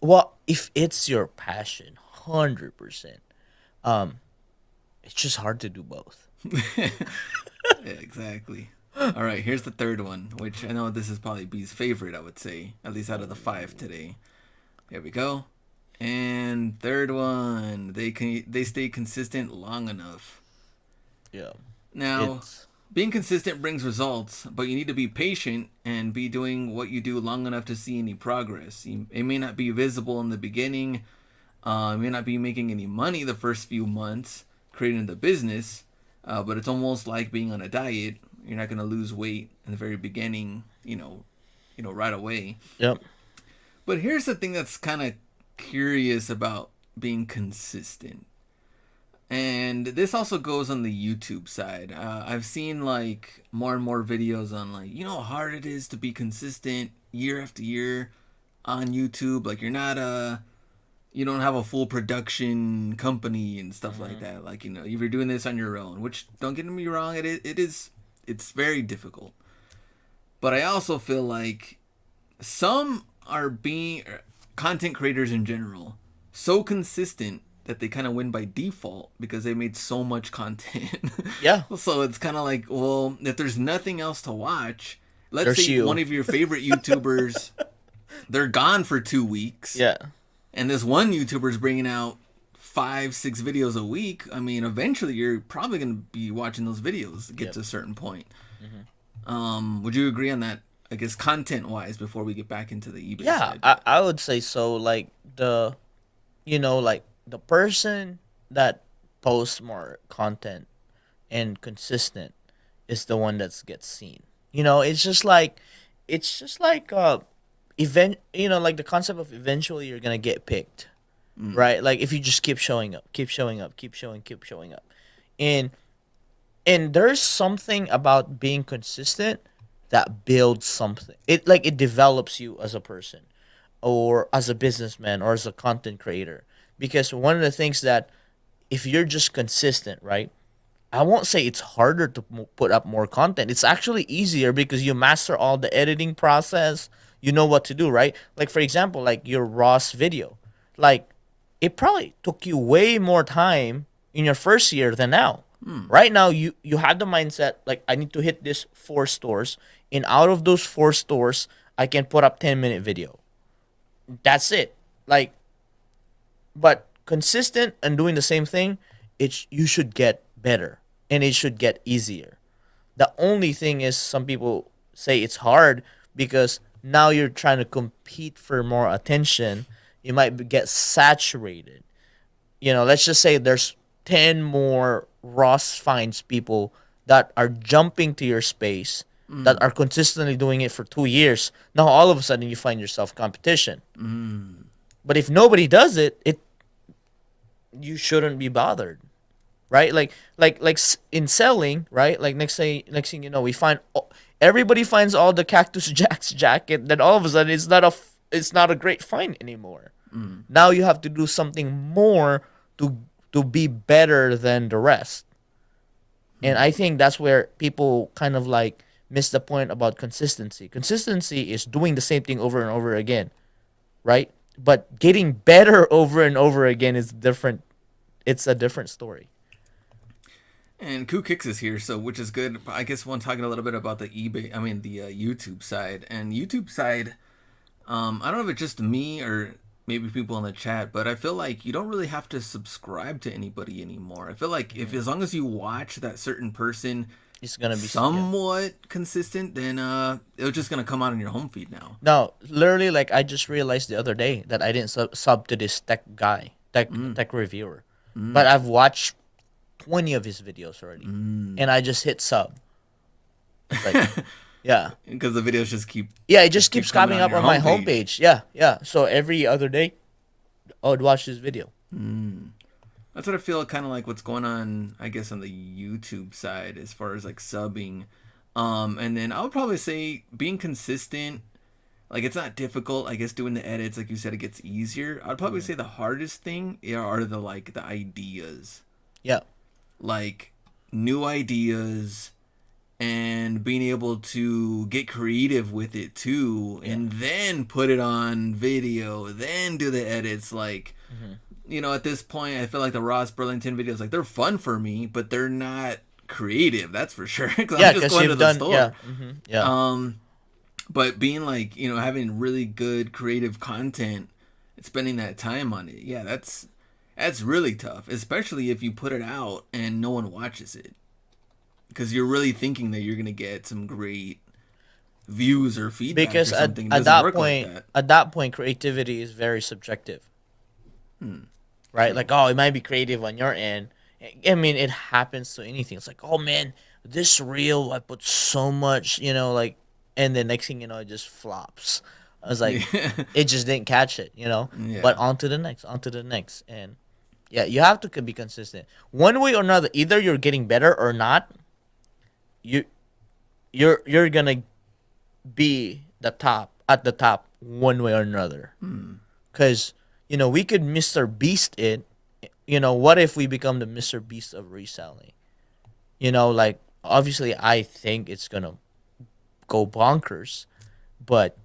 well, if it's your passion, 100%. It's just hard to do both. Yeah, exactly. All right, here's the third one, which I know this is probably B's favorite. I would say, at least out of the 5 today. Here we go. And third one, they stay consistent long enough. Yeah. Now, It's being consistent brings results, but you need to be patient and be doing what you do long enough to see any progress. It may not be visible in the beginning. You may not be making any money the first few months creating the business, but it's almost like being on a diet. You're not going to lose weight in the very beginning, right away. Yep. But here's the thing that's kind of curious about being consistent. And this also goes on the YouTube side. I've seen like more and more videos on like, how hard it is to be consistent year after year on YouTube. Like you don't have a full production company and stuff like that. Like, if you're doing this on your own, which don't get me wrong, it's very difficult. But I also feel like some are being content creators in general so consistent that they kind of win by default because they made so much content. Yeah. So it's kind of like, well, if there's nothing else to watch, let's There's say you. one of your favorite YouTubers, they're gone for 2 weeks. Yeah. And this one YouTuber's bringing out 5-6 videos a week. I mean, eventually you're probably going to be watching those videos to get to a certain point. Would you agree on that? I guess content-wise, before we get back into the eBay Yeah, side. I would say so. Like like the person that posts more content and consistent is the one that gets seen. It's just like event. Like the concept of eventually you're gonna get picked, right? Like if you just keep showing up, keep showing up, keep showing up, and there's something about being consistent that builds something. It develops you as a person or as a businessman or as a content creator. Because one of the things that if you're just consistent, right? I won't say it's harder to put up more content. It's actually easier because you master all the editing process. You know what to do, right? Like for example, like your Ross video. Like it probably took you way more time in your first year than now. Right now, you had the mindset like I need to hit this 4 stores, and out of those 4 stores, I can put up 10-minute video. That's it. Like, but consistent and doing the same thing you should get better and it should get easier. The only thing is some people say it's hard because now you're trying to compete for more attention. You might get saturated. Let's just say there's 10 more Ross finds people that are jumping to your space that Mm. are consistently doing it for 2 years. Now all of a sudden you find yourself competition. Mm. But if nobody does it, you shouldn't be bothered, right? In selling, right? Like next thing you know, everybody finds all the Cactus Jack's jacket. Then all of a sudden, it's not a great find anymore. Mm. Now you have to do something more to be better than the rest. And Mm. I think that's where people kind of like miss the point about consistency. Consistency is doing the same thing over and over again, right? But getting better over and over again is different. It's a different story. And Koo Kicks is here, so which is good. I guess one talking a little bit about the eBay, I mean the YouTube side. And YouTube side, I don't know if it's just me or maybe people in the chat, but I feel like you don't really have to subscribe to anybody anymore. I feel like if as long as you watch that certain person It's gonna be yeah. somewhat consistent, then it's just gonna come out on your home feed now. No, literally, like I just realized the other day that I didn't sub to this tech guy, tech reviewer, but I've watched 20 of his videos already, and I just hit sub. Like, yeah, Because the videos just keep yeah, it just keep keeps coming coming on up your on my homepage. homepage. Yeah, yeah. So every other day, I would watch this video. That's what I feel kind of like what's going on, I guess, on the YouTube side as far as like subbing. And then I would probably say being consistent, like it's not difficult. I guess doing the edits, like you said, it gets easier. I'd probably say the hardest thing are the ideas, Yeah, like new ideas and being able to get creative with it too, yeah. and then put it on video, then do the edits. Like, at this point, I feel like the Ross Burlington videos, like they're fun for me, but they're not creative. That's for sure. Because Yeah, I'm just because going to you've the done. store. Yeah, yeah. But being like, having really good creative content and spending that time on it, yeah, that's really tough, especially if you put it out and no one watches it, because you're really thinking that you're gonna get some great views or feedback or Because something. It doesn't work like that. at that point, creativity is very subjective, right? True. Like, oh, it might be creative on your end. I mean, it happens to anything. It's like, oh man, this reel, I put so much, like, and the next thing you know, it just flops. I was like, Yeah. it just didn't catch it. But Yeah. on to the next, and yeah, you have to be consistent. One way or another, either you're getting better or not. You, you're gonna be at the top one way or another. Because we could Mr. Beast it. What if we become the Mr. Beast of reselling? Like obviously, I think it's gonna go bonkers, but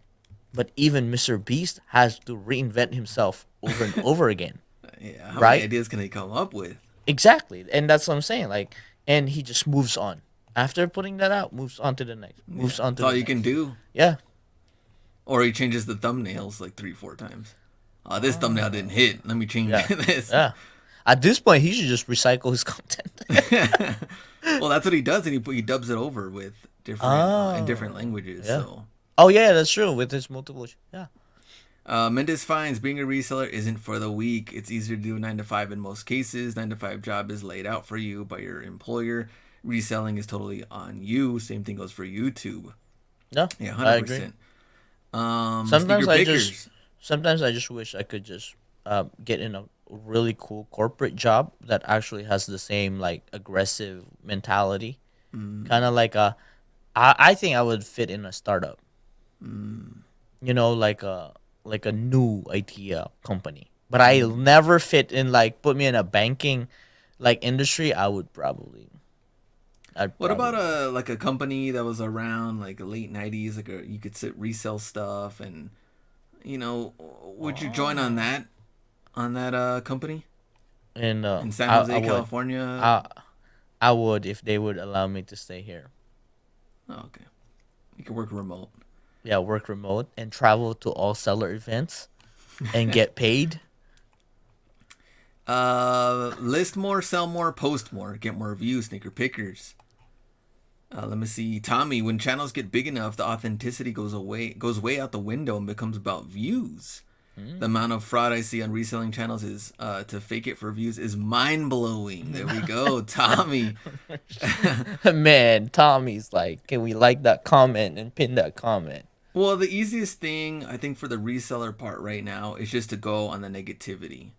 even Mr. Beast has to reinvent himself over and over again, Yeah. How many right? ideas can they come up with? Exactly, and that's what I'm saying. Like, and he just moves on after putting that out, moves on to the next, Yeah. moves on That's to all the you can next. do. Yeah. Or he changes the thumbnails like 3, 4 times. This thumbnail didn't hit. Let me change Yeah. this. Yeah. At this point, he should just recycle his content. Well, that's what he does, and he dubs it over with different in different Oh, languages. yeah. So Oh yeah, that's true. With his multiple, yeah. Mendes finds being a reseller isn't for the weak. It's easier to do a 9 to 5 in most cases. 9 to 5 job is laid out for you by your employer. Reselling is totally on you. Same thing goes for YouTube. No, Yeah, I 100%. agree. Sometimes Sneaker I pickers. just, sometimes I just wish I could just get in a really cool corporate job that actually has the same like aggressive mentality. Kind of like I think I would fit in a startup. Like a new idea company. But I'll never fit in like put me in a banking like industry. I'd What about probably a company that was around like the late '90s? You could resell stuff, and would you join on that company and in San Jose, California? I I would if they would allow me to stay here. Oh, okay, you can work remote. Yeah, work remote and travel to all seller events and get paid. List more, sell more, post more, get more views, sneaker pickers. Let me see. Tommy, when channels get big enough, the authenticity goes way out the window and becomes about views. The amount of fraud I see on reselling channels is to fake it for views is mind blowing. There we go, Tommy. Man, Tommy's like, can we like that comment and pin that comment? Well, the easiest thing I think for the reseller part right now is just to go on the negativity.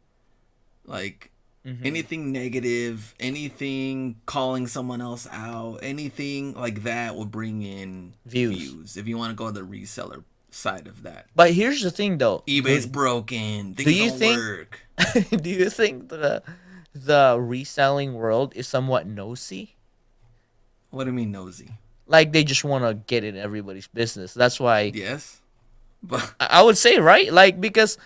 Like anything negative, anything calling someone else out, anything like that will bring in views. If you want to go on the reseller side of that. But here's the thing, though. eBay's broken. Things don't work. Do you think the reselling world is somewhat nosy? What do you mean nosy? Like they just want to get in everybody's business. That's why. Yes. But I would say, right? Like because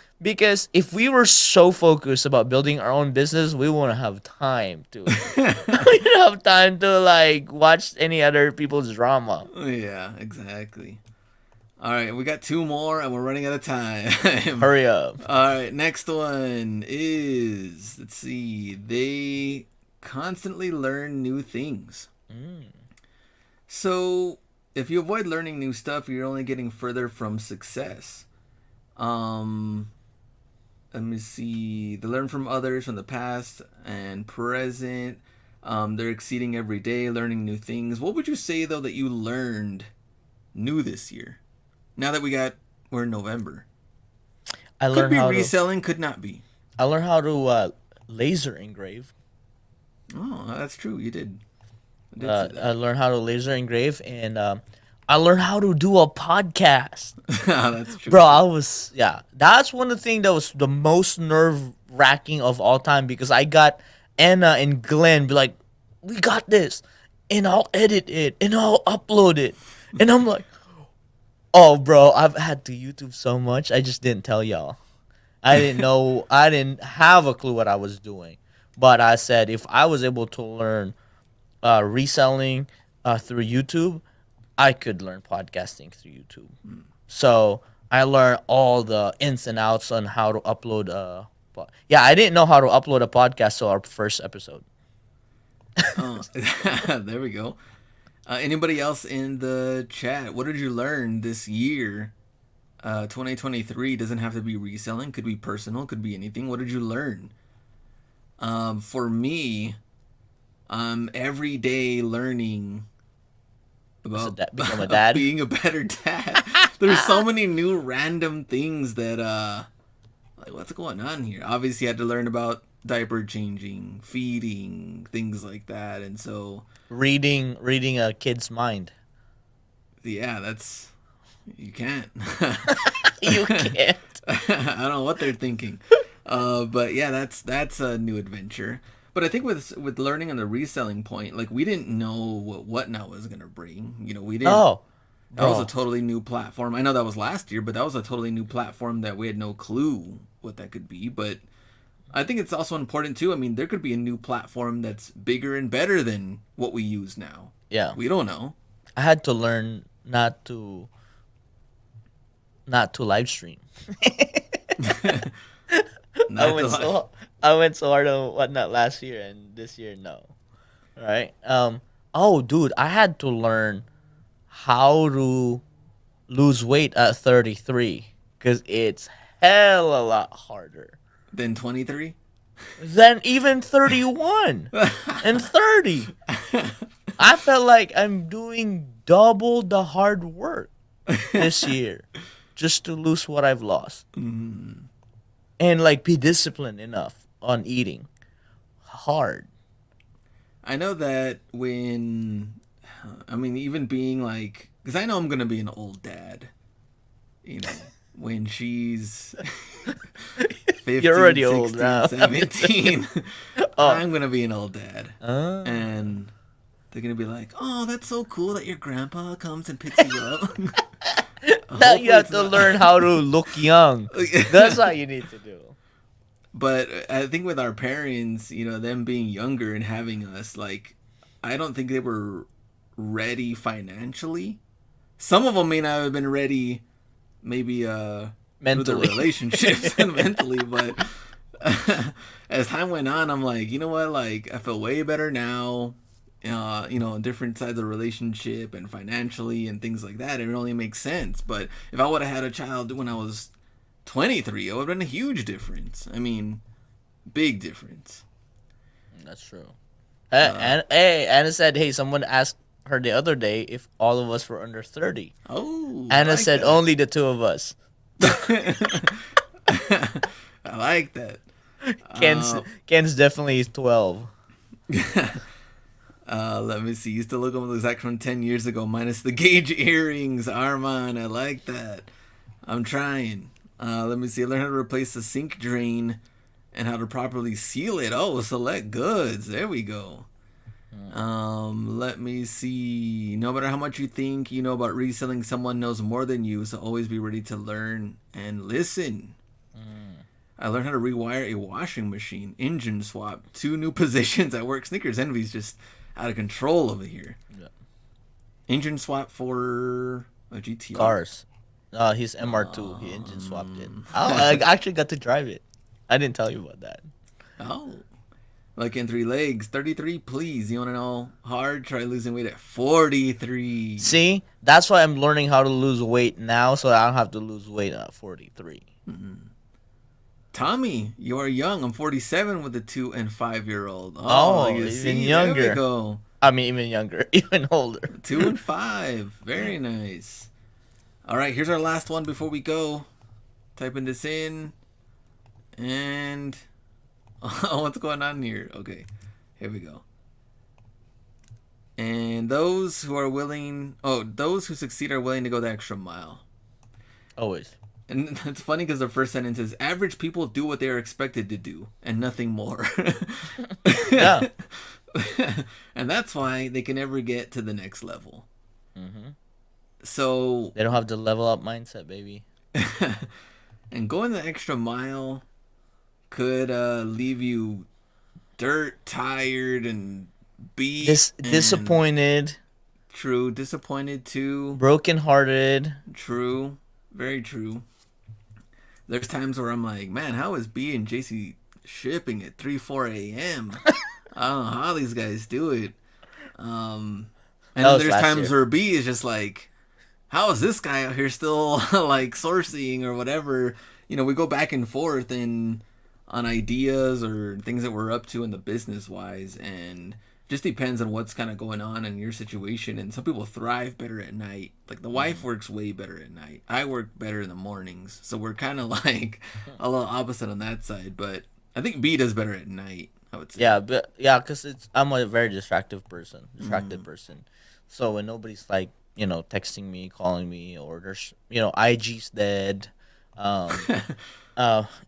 if we were so focused about building our own business, we wouldn't have time to. We don't have time to like watch any other people's drama. yeah, exactly. All right, we got two more and we're running out of time. Hurry up. All right, next one is, let's see, they constantly learn new things. So if you avoid learning new stuff, you're only getting further from success. Let me see. They learn from others from the past and present. They're exceeding every day, learning new things. What would you say, though, that you learned new this year? Now that we're in November. I could learned be how reselling, could not be. I learned how to laser engrave. Oh, that's true. You did. I learned how to laser engrave, and I learned how to do a podcast. That's true. Bro, that's one of the things that was the most nerve-wracking of all time, because I got Anna and Glenn be like, we got this, and I'll edit it, and I'll upload it. And I'm like, oh, bro, I've had to YouTube so much, I just didn't tell y'all. I didn't know, I didn't have a clue what I was doing. But I said if I was able to learn reselling through YouTube, I could learn podcasting through YouTube. So I learned all the ins and outs on how to upload I didn't know how to upload a podcast to our first episode. There we go. Anybody else in the chat? What did you learn this year? 2023 doesn't have to be reselling. Could be personal. Could be anything. What did you learn? For me, every day learning about become a dad, being a better dad. There's so many new random things that like what's going on here. Obviously, I had to learn about diaper changing, feeding, things like that, and so reading a kid's mind. Yeah, that's you can't. You can't. I don't know what they're thinking, but yeah, that's a new adventure. But I think with learning on the reselling point, like we didn't know what Now was gonna bring. You know, we didn't. Oh, that was a totally new platform. I know that was last year, but that was a totally new platform that we had no clue what that could be. But I think it's also important too. I mean, there could be a new platform that's bigger and better than what we use now. Yeah, we don't know. I had to learn not to live stream. I went so hard on Whatnot last year, and this year no. All right. Oh, dude, I had to learn how to lose weight at 33, because it's hell a lot harder than 23. Than even 31 and 30. I felt like I'm doing double the hard work this year just to lose what I've lost. And like be disciplined enough on eating. Hard. I know that even being like, because I know I'm going to be an old dad, you know, when she's 15, you're already 16, old now. 17, I'm going to be an old dad. And they're going to be like, oh, that's so cool that your grandpa comes and picks you up. Now you have to learn how to look young. That's what you need to do. But I think with our parents, you know, them being younger and having us, like, I don't think they were ready financially. Some of them may not have been ready, maybe mentally, through the relationships and mentally, but As time went on, I'm like, you know what? Like, I feel way better now. Different sides of the relationship and financially and things like that. It only makes sense. But if I would have had a child when I was 23, it would have been a huge difference. I mean, big difference. That's true. Uh, And hey, Anna said, hey, someone asked her the other day if all of us were under 30. oh, I Anna like said that. only the two of us. I like that. Ken's Uh, Ken's definitely 12. Let me see. Used to look almost exact from 10 years ago, minus the gauge earrings. Armand, I like that. I'm trying. Let me see. I learned how to replace the sink drain and how to properly seal it. Oh, select goods. There we go. Let me see. No matter how much you think you know about reselling, someone knows more than you, so always be ready to learn and listen. I learned how to rewire a washing machine, engine swap, two new positions at work. Snickers Envy's just out of control over here. Yeah. Engine swap for a GTR. Cars. He's MR2. He engine swapped it. I actually got to drive it. I didn't tell you about that. Oh, like in three legs. 33, please. You want to know hard? Try losing weight at 43. See, that's why I'm learning how to lose weight now, so I don't have to lose weight at 43. Tommy, you are young. I'm 47 with a 2 and 5 year old. Oh, Oh, you even see? There we younger. go. I mean, even younger, even older. 2 and 5. Very nice. All right, here's our last one before we go. Typing this in. And. Oh, what's going on here? Okay, here we go. And those who succeed are willing to go the extra mile. Always. And it's funny because the first sentence is average people do what they are expected to do and nothing more. Yeah. And that's why they can never get to the next level. Hmm. So, They don't have the level up mindset, baby. and going the extra mile could leave you dirt, tired, and beat, and Disappointed, true, disappointed too. brokenhearted. True, very true. There's times where I'm like, man, how is B and JC shipping at 3, 4 a.m.? I don't know how these guys do it. And That then was there's last times year. where B is just like, how is this guy out here still like sourcing or whatever? We go back and forth on ideas or things that we're up to in the business wise, and just depends on what's kind of going on in your situation. And some people thrive better at night. Like the wife works way better at night. I work better in the mornings, so we're kind of like a little opposite on that side. But I think B does better at night, I would say. Yeah, but yeah, cause I'm a very distracted person. So when nobody's like texting me, calling me, or there's IG's dead, um,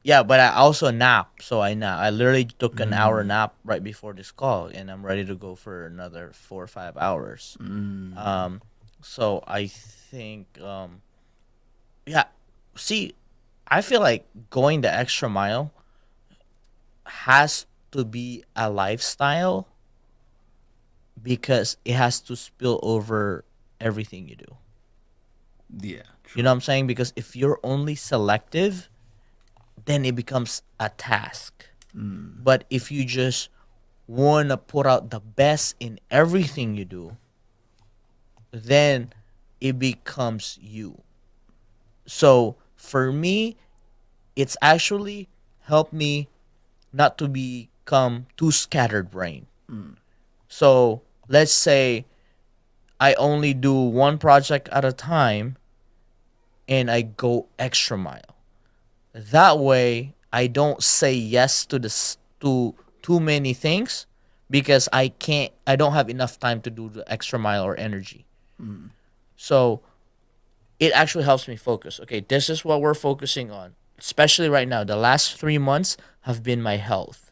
yeah, but I also nap. So I nap. I literally took an hour nap right before this call, and I'm ready to go for another 4 or 5 hours. Um, so I think, yeah. See, I feel like going the extra mile has to be a lifestyle because it has to spill over everything you do. Yeah, You know true. what I'm saying? Because if you're only selective, then it becomes a task. But if you just want to put out the best in everything you do, then it becomes you. So for me, it's actually helped me not to become too scattered brain. So let's say I only do one project at a time and I go extra mile. That way I don't say yes to this to too many things because I don't have enough time to do the extra mile or energy. So it actually helps me focus. Okay, this is what we're focusing on. Especially right now, the last 3 months have been my health.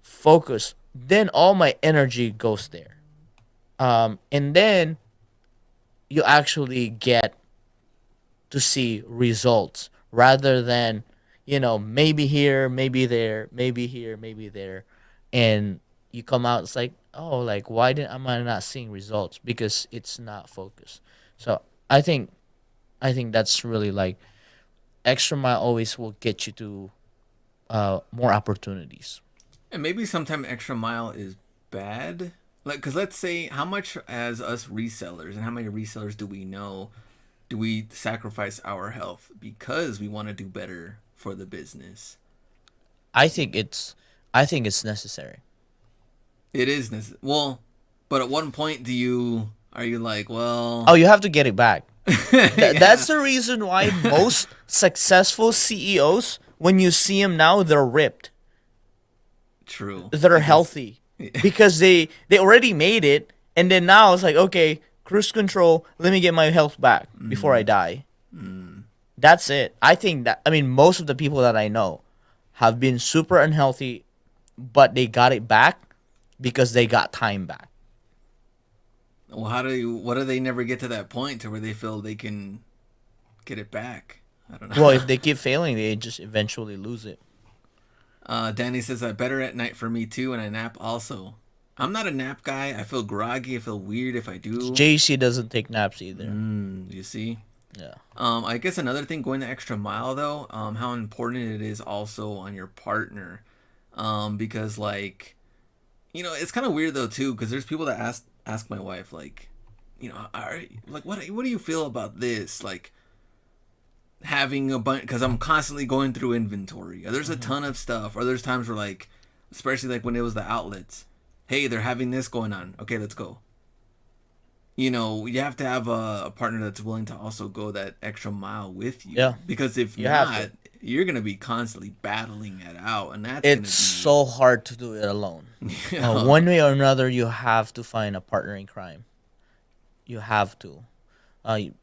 Focus. Then all my energy goes there. And then you actually get to see results rather than maybe here, maybe there, maybe here, maybe there, and you come out, it's like, oh, like, why didn't am I not seeing results? Because it's not focused. So I think that's really like extra mile always will get you to more opportunities. And maybe sometime extra mile is bad. Like, because let's say, how much as us resellers, and how many resellers do we know, do we sacrifice our health because we want to do better for the business? I think it's I think it's necessary. It is necessary. Well, but at one point, are you like, Oh, well, you have to get it back. yeah, That's the reason why most successful CEOs, when you see them now, they're ripped, true. they're Because, healthy, because they already made it, and then now it's like, okay, cruise control. Let me get my health back before I die. That's it. I think that, I mean, most of the people that I know have been super unhealthy, but they got it back because they got time back. well, what do they never get to that point to where they feel they can get it back? I don't Well, know. if they keep failing, they just eventually lose it. Danny says, better at night for me too, and I nap also. I'm not a nap guy. I feel groggy. I feel weird if I do. JC doesn't take naps either. You see? Yeah. I guess another thing going the extra mile though, how important it is also on your partner, because like, it's kind of weird though too, because there's people that ask my wife like, like what do you feel about this, like having a bunch, because I'm constantly going through inventory. There's a Hmm. ton of stuff, or there's times where like, especially like when it was the outlets, hey, they're having this going on. Okay, let's go. You have to have a partner that's willing to also go that extra mile with you. Yeah. Because if You have not, to. you're going to be constantly battling it out. And that's going to It's be, so hard to do it alone. you know, One way or another, you have to find a partner in crime. You have to. You-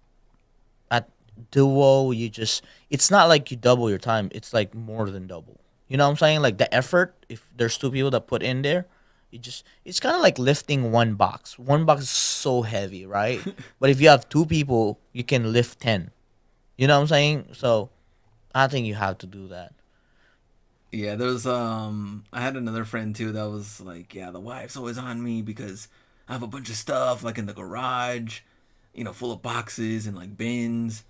at duo, it's not like you double your time. It's like more than double. You know what I'm saying? Like the effort, if there's two people that put in there, it's kind of like lifting one box. One box is so heavy, right? But if you have two people, you can lift 10. You know what I'm saying? So I think you have to do that. yeah, I had another friend too that was like, yeah, the wife's always on me because I have a bunch of stuff like in the garage, full of boxes and like bins.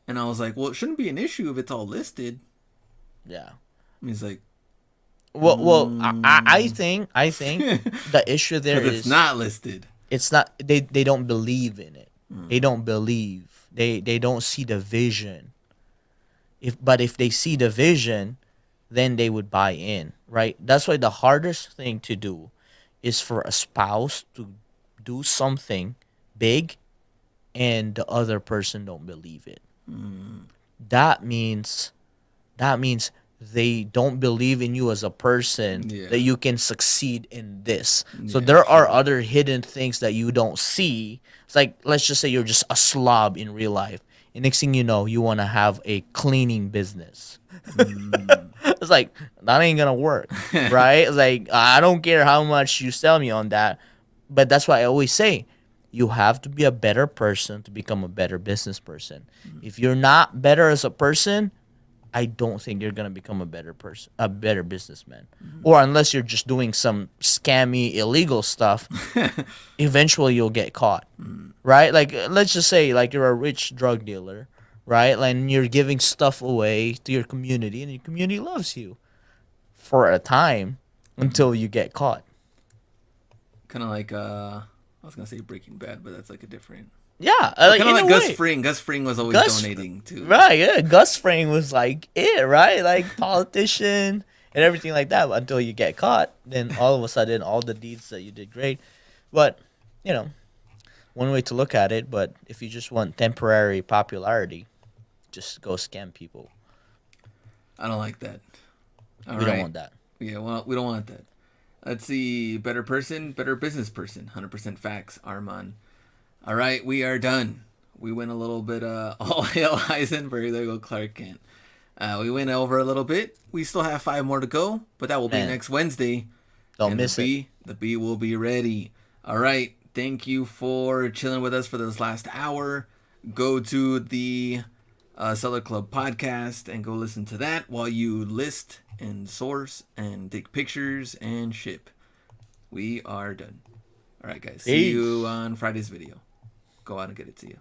And I was like, well, it shouldn't be an issue if it's all listed. Yeah. And he's like, Well, mm. I think the issue there Because it's is not listed. it's not they don't believe in it. They don't believe. They don't see the vision. If they see the vision, then they would buy in, right? That's why the hardest thing to do is for a spouse to do something big and the other person don't believe it. That means that means they don't believe in you as a person that Yeah. you can succeed in this. So Yeah, there are true. other hidden things that you don't see. It's like, let's just say you're just a slob in real life. And next thing you know, you want to have a cleaning business. Mm. It's like, that ain't gonna work, right? It's like, I don't care how much you sell me on that. But that's why I always say, you have to be a better person to become a better business person. If you're not better as a person, I don't think you're gonna become a better person, a better businessman, or unless you're just doing some scammy illegal stuff. Eventually, you'll get caught, right? Like, let's just say, like, you're a rich drug dealer, right? Like, and you're giving stuff away to your community, and your community loves you for a time until you get caught. Kind of like I was gonna say Breaking Bad, but that's like a different. Yeah, But like kind of in a like Gus way, Fring. Gus Fring was always Gus, donating too. right? Yeah, Gus Fring was like it, right? Like politician and everything like that. But until you get caught, then all of a sudden, all the deeds that you did great. But you know, one way to look at it. But if you just want temporary popularity, just go scam people. I don't like that. All We don't right. want that. Yeah. Well, we don't want that. Let's see. Better person, better business person. 100% facts. Armand. All right. We are done. We went a little bit. All hail Heisenberg. There you go, Clark Kent. We went over a little bit. We still have 5 more to go, but that will be Man, next Wednesday. don't And the miss it. B, the B will be ready. All right. Thank you for chilling with us for this last hour. Go to the Seller Club podcast and go listen to that while you list and source and take pictures and ship. We are done. All right, guys. See you Peace. on Friday's video. Go out and get it to you.